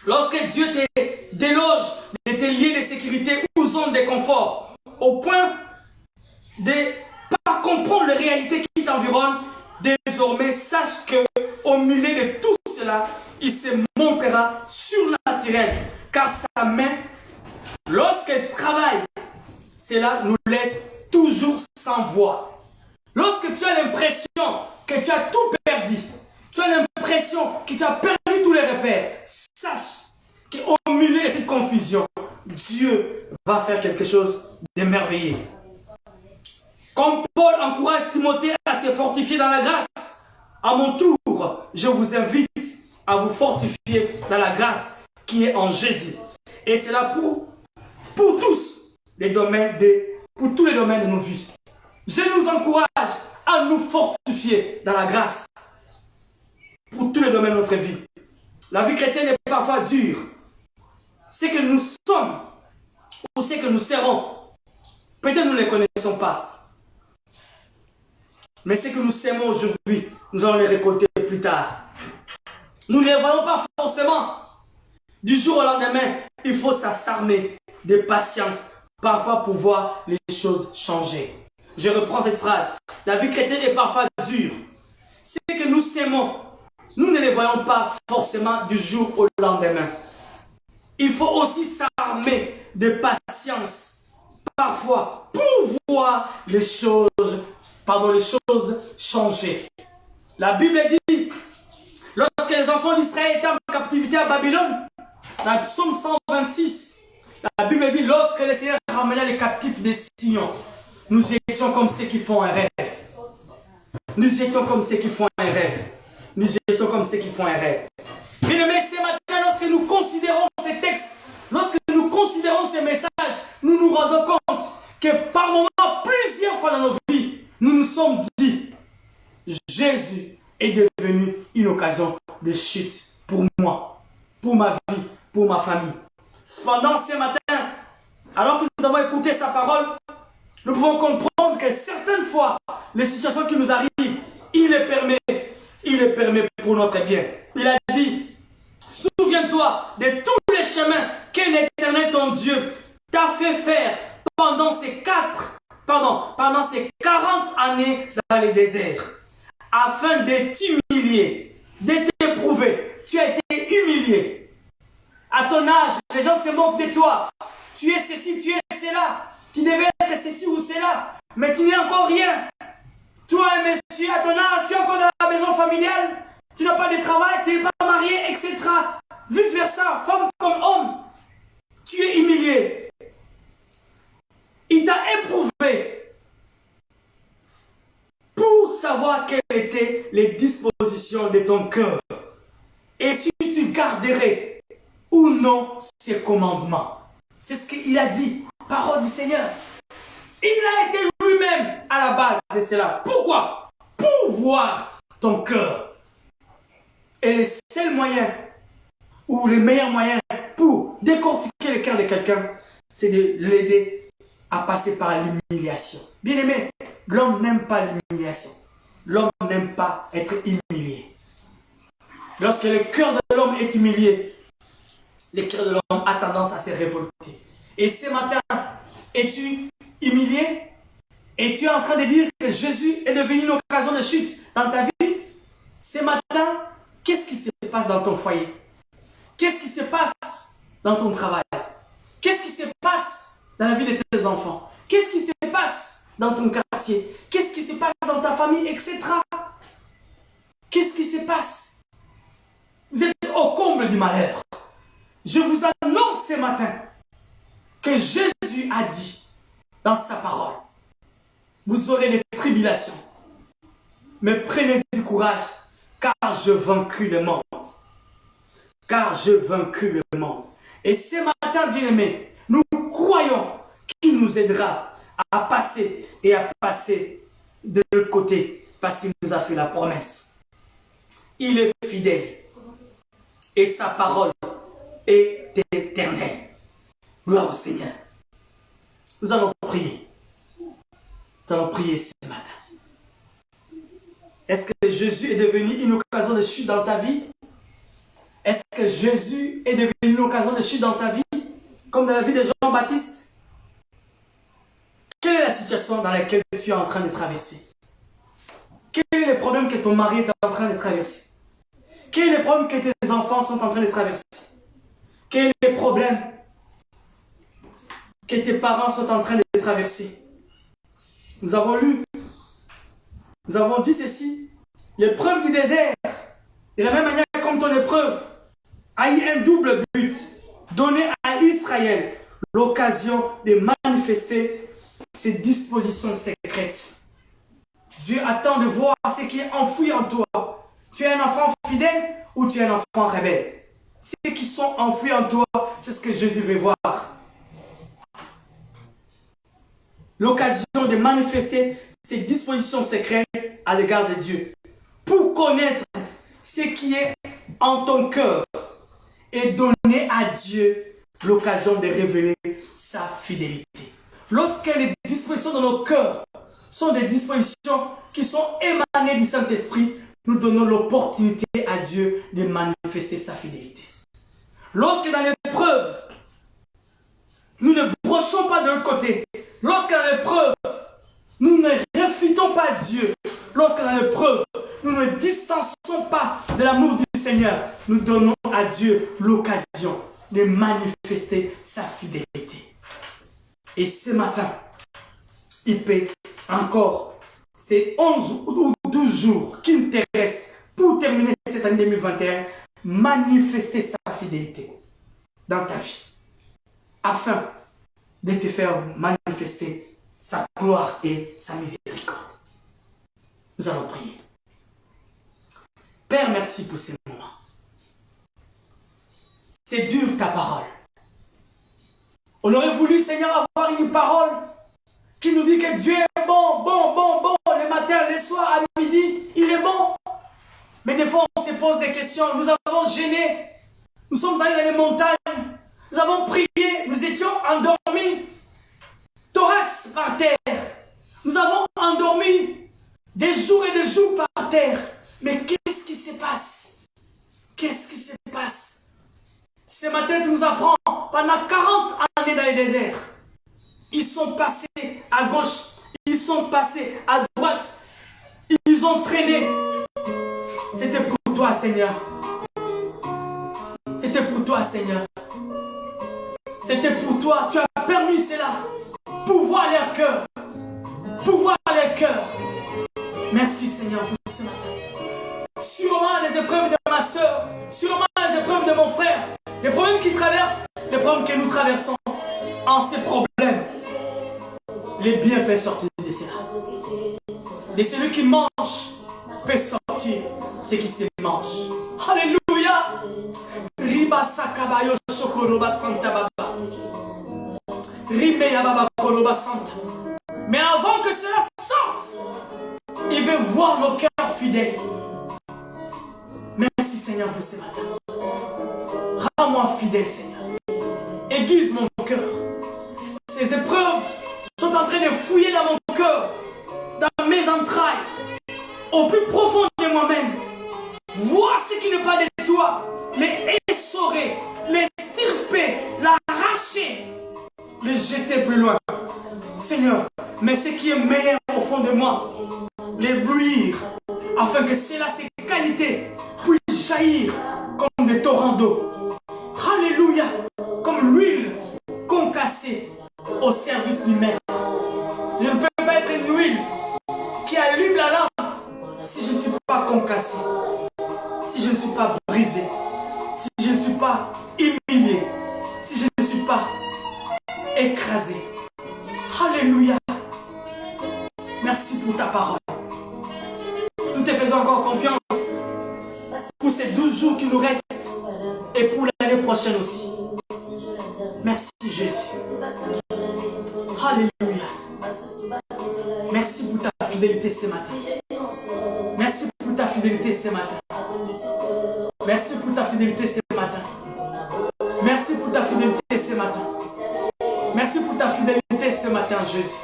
Lorsque Dieu te déloge de tes liens de sécurité ou zones de confort, au point de ne pas comprendre les réalités qui t'environnent, désormais sache qu'au milieu de tout cela, il se montrera surnaturel. Car sa main, lorsqu'elle travaille, cela nous laisse toujours sans voix. Lorsque tu as l'impression que tu as tout perdu, tu as l'impression que tu as perdu tous les repères, sache qu'au milieu de cette confusion, Dieu va faire quelque chose de merveilleux. Comme Paul encourage Timothée à se fortifier dans la grâce, à mon tour, je vous invite à vous fortifier dans la grâce qui est en Jésus. Et c'est là pour tous les domaines pour tous les domaines de nos vies. Je nous encourage à nous fortifier dans la grâce pour tous les domaines de notre vie. La vie chrétienne est parfois dure. Ce que nous sommes ou ce que nous serons, peut-être nous ne les connaissons pas. Mais ce que nous sèmons aujourd'hui, nous allons les récolter plus tard. Nous ne les voyons pas forcément du jour au lendemain. Il faut s'armer de patience parfois pour voir les choses changer. Je reprends cette phrase. La vie chrétienne est parfois dure. Ce que nous sèmons, nous ne les voyons pas forcément du jour au lendemain. Il faut aussi s'armer de patience parfois pour voir les choses changer. La Bible dit, lorsque les enfants d'Israël étaient en captivité à Babylone, dans le psaume 126, la Bible dit, lorsque le Seigneur ramena les captifs de Sion, nous étions comme ceux qui font un rêve. Nous étions comme ceux qui font un rêve. Nous étions comme ceux qui font un rêve. Bien-aimés, ce matin, lorsque nous considérons ces textes, lorsque nous considérons ces messages, nous nous rendons compte que par moments, plusieurs fois dans nos vies, nous nous sommes dit, Jésus est devenu une occasion de chute pour moi, pour ma vie, pour ma famille. Cependant, ce matin, alors que nous avons écouté sa parole, nous pouvons comprendre que certaines fois, les situations qui nous arrivent, il les permet pour notre bien. Il a dit, souviens-toi de tous les chemins que l'Éternel ton Dieu t'a fait faire pendant ces 4 pendant ces 40 années dans les déserts, afin de t'humilier, de t'éprouver. Tu as été humilié. À ton âge, les gens se moquent de toi. Tu es ceci, tu es cela. Tu devais être ceci ou cela, mais tu n'es encore rien. Toi, monsieur, à ton âge, tu es encore dans la maison familiale. Tu n'as pas de travail, tu n'es pas marié, etc. Vice versa, femme comme homme. Tu es humilié. Il t'a éprouvé pour savoir quelles étaient les dispositions de ton cœur et si tu garderais ou non ses commandements. C'est ce qu'il a dit, parole du Seigneur. Il a été lui-même à la base de cela. Pourquoi? Pour voir ton cœur. Et le seul moyen, ou le meilleur moyen pour décortiquer le cœur de quelqu'un, c'est de l'aider à passer par l'humiliation. Bien aimé, l'homme n'aime pas l'humiliation. L'homme n'aime pas être humilié. Lorsque le cœur de l'homme est humilié, le cœur de l'homme a tendance à se révolter. Et ce matin, es-tu humilié? Et tu es en train de dire que Jésus est devenu une occasion de chute dans ta vie? Ce matin, qu'est-ce qui se passe dans ton foyer? Qu'est-ce qui se passe dans ton travail? Qu'est-ce qui se passe dans la vie de tes enfants? Qu'est-ce qui se passe dans ton quartier? Qu'est-ce qui se passe dans ta famille, etc. Qu'est-ce qui se passe? Vous êtes au comble du malheur. Je vous annonce ce matin que Jésus a dit dans sa parole, vous aurez des tribulations, mais prenez du courage, car je vaincu le monde. Car je vaincu le monde. Et ce matin, bien-aimés, nous croyons qu'il nous aidera à passer et à passer de l'autre côté, parce qu'il nous a fait la promesse. Il est fidèle et sa parole est éternelle. Gloire au Seigneur. Nous allons prier. Nous allons prier ce matin. Est-ce que Jésus est devenu une occasion de chute dans ta vie? Est-ce que Jésus est devenu une occasion de chute dans ta vie? Comme dans la vie de Jean-Baptiste? Quelle est la situation dans laquelle tu es en train de traverser? Quel est le problème que ton mari est en train de traverser? Quel est le problème que tes enfants sont en train de traverser? Quel est le problème que tes parents sont en train de traverser? Nous avons lu, nous avons dit ceci, l'épreuve du désert, de la même manière comme ton épreuve, a eu un double but, donner à Israël l'occasion de manifester ses dispositions secrètes. Dieu attend de voir ce qui est enfoui en toi. Tu es un enfant fidèle ou tu es un enfant rebelle? Ceux qui sont enfouis en toi, c'est ce que Jésus veut voir. L'occasion de manifester ses dispositions secrètes à l'égard de Dieu. Pour connaître ce qui est en ton cœur et donner à Dieu l'occasion de révéler sa fidélité. Lorsque les dispositions de nos cœurs sont des dispositions qui sont émanées du Saint-Esprit, nous donnons l'opportunité à Dieu de manifester sa fidélité. Lorsque dans l'épreuve, nous ne brochons pas de l'autre côté. Lorsque dans l'épreuve, nous ne réfutons pas Dieu. Lorsque dans l'épreuve, nous ne distançons pas de l'amour du Seigneur. Nous donnons à Dieu l'occasion de manifester sa fidélité. Et ce matin, il paie encore ces 11 ou 12 jours qui nous restent pour terminer cette année 2021, manifester sa fidélité dans ta vie, afin de te faire manifester sa gloire et sa miséricorde. Nous allons prier. Père, merci pour ces moments. C'est dur ta parole. On aurait voulu, Seigneur, avoir une parole qui nous dit que Dieu est bon, le matin, le soir, à midi, il est bon. Mais des fois, on se pose des questions. Nous avons gêné. Nous sommes allés dans les montagnes. Nous avons prié. Nous étions endormis. Thorax par terre. Nous avons endormi des jours et des jours par terre. Mais qu'est-ce qui se passe? Qu'est-ce qui se passe? Ce matin, tu nous apprends, pendant 40 années dans les déserts, ils sont passés à gauche, Ils sont passés à droite. Ils ont traîné. C'était pour toi, Seigneur. C'était pour toi, Seigneur. C'était pour toi. Tu as permis cela. Pour voir leur cœur. Pour voir leur cœur. Merci, Seigneur, pour ce matin. Sûrement les épreuves de ma soeur. Sûrement les épreuves de mon frère. Les problèmes qu'ils traversent. Les problèmes que nous traversons. En ces problèmes. Les biens peuvent sortir de cela. Et celui qui mange peut sortir ce qui se mange. Alléluia. Riba sakabayo shokoroba santa baba. Rimeya baba koroba santa. Mais avant que cela sorte, il veut voir nos cœurs fidèles. Merci Seigneur pour ce matin. Rends-moi fidèle Seigneur. Aiguise mon cœur. Ces épreuves sont en train de fouiller dans mon cœur, dans mes entrailles, au plus profond de moi-même. Voir ce qui n'est pas de toi, les essorer, les estirper, l'arracher, les jeter plus loin. Seigneur, mais ce qui est meilleur au fond de moi, l'éblouir, afin que cela, ces qualités, puissent jaillir comme des torrents d'eau. Alléluia, comme l'huile concassée au service du maître. Je ne peux pas être une huile qui allume la lampe si je ne suis pas concassé, si je ne suis pas brisé, si je ne suis pas humilié, si je ne suis pas écrasé. Alléluia. Merci pour ta parole. Nous te faisons encore confiance pour ces 12 jours qui nous restent et pour l'année prochaine aussi. Merci Jésus. Alléluia. Merci pour ta fidélité ce matin. Merci pour ta fidélité ce matin. Merci pour ta fidélité ce matin. Merci pour ta fidélité ce matin. Merci pour ta fidélité ce matin, Jésus.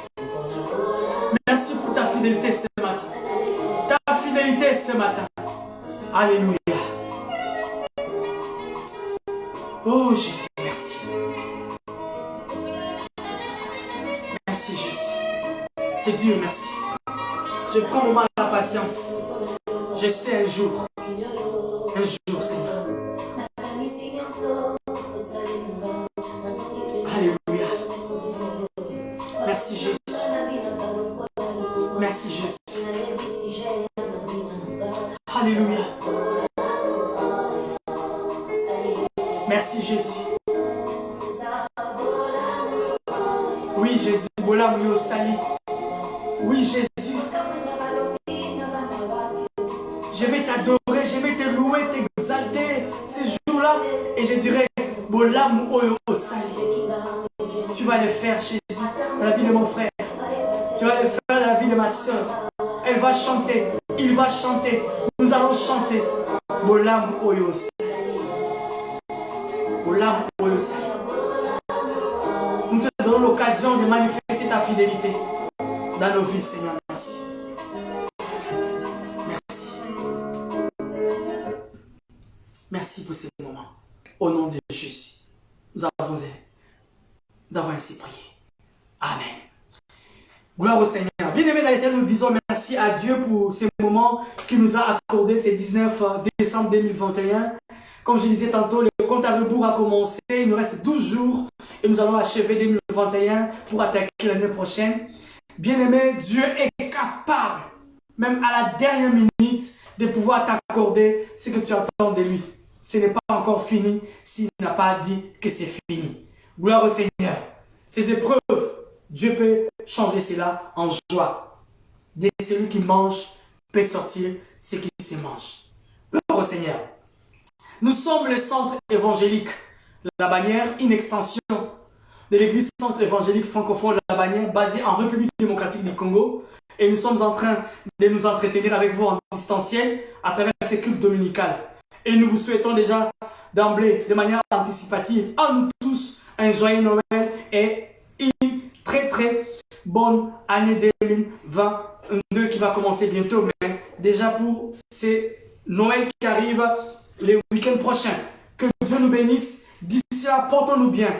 Merci pour ta fidélité ce matin. Ta fidélité ce matin. Alléluia. Oh Jésus, merci. Merci Jésus. C'est Dieu, merci. Je prends au mal la patience. Je sais un jour, Seigneur. Alléluia. Merci Jésus. Merci Jésus. Alléluia. Merci Jésus. Oui Jésus. Bolam yo sali. Oui Jésus. Je vais t'adorer, je vais te louer, t'exalter ces jours-là. Et je dirai, Bolam yo sali. Tu vas le faire Jésus dans la vie de mon frère. Tu vas le faire dans la vie de ma soeur. Elle va chanter, il va chanter. Nous allons chanter. Bolam yo sali. Bolam yo sali. Nous te donnons l'occasion de manifester ta fidélité dans nos vies, Seigneur. Merci. Merci. Merci pour ces moments. Au nom de Jésus, nous avons ainsi prié. Amen. Gloire au Seigneur. Bien-aimés dans les cieux, nous disons merci à Dieu pour ces moments qu'il nous a accordés, ces 19 décembre 2021. Comme je disais tantôt, le compte à rebours a commencé. Il nous reste 12 jours et nous allons achever 2021 pour attaquer l'année prochaine. Bien-aimé, Dieu est capable, même à la dernière minute, de pouvoir t'accorder ce que tu attends de lui. Ce n'est pas encore fini s'il n'a pas dit que c'est fini. Gloire au Seigneur. Ces épreuves, Dieu peut changer cela en joie. De celui qui mange peut sortir ce qui se mange. Gloire au Seigneur. Nous sommes le centre évangélique La Bannière, une extension de l'église centre évangélique francophone La Bannière, basée en République démocratique du Congo. Et nous sommes en train de nous entretenir avec vous en distanciel à travers ces cultes dominicales. Et nous vous souhaitons déjà d'emblée, de manière anticipative, à nous tous, un joyeux Noël et une très très bonne année 2022 qui va commencer bientôt. Mais déjà pour ces Noël qui arrivent, les week-ends prochains. Que Dieu nous bénisse. D'ici là, portons-nous bien.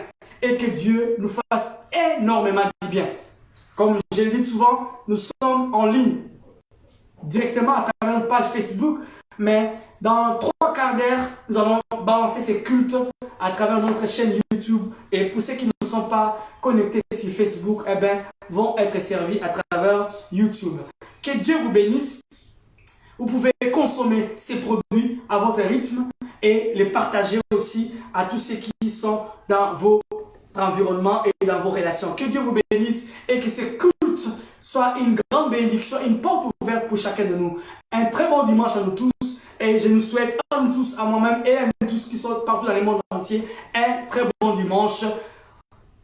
Et que Dieu nous fasse énormément de bien. Comme je le dis souvent, nous sommes en ligne directement à travers notre page Facebook, mais dans 3 quarts d'heure, nous allons balancer ces cultes à travers notre chaîne YouTube. Et pour ceux qui ne sont pas connectés sur Facebook, eh ben, vont être servis à travers YouTube. Que Dieu vous bénisse. Vous pouvez consommer ces produits à votre rythme et les partager aussi à tous ceux qui sont dans votre environnement et dans vos relations. Que Dieu vous bénisse et que ces cultes soient une grande bénédiction, une porte ouverte pour chacun de nous. Un très bon dimanche à nous tous et je nous souhaite à nous tous, à moi-même et à nous tous qui sont partout dans le monde entier, un très bon dimanche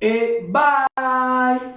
et bye!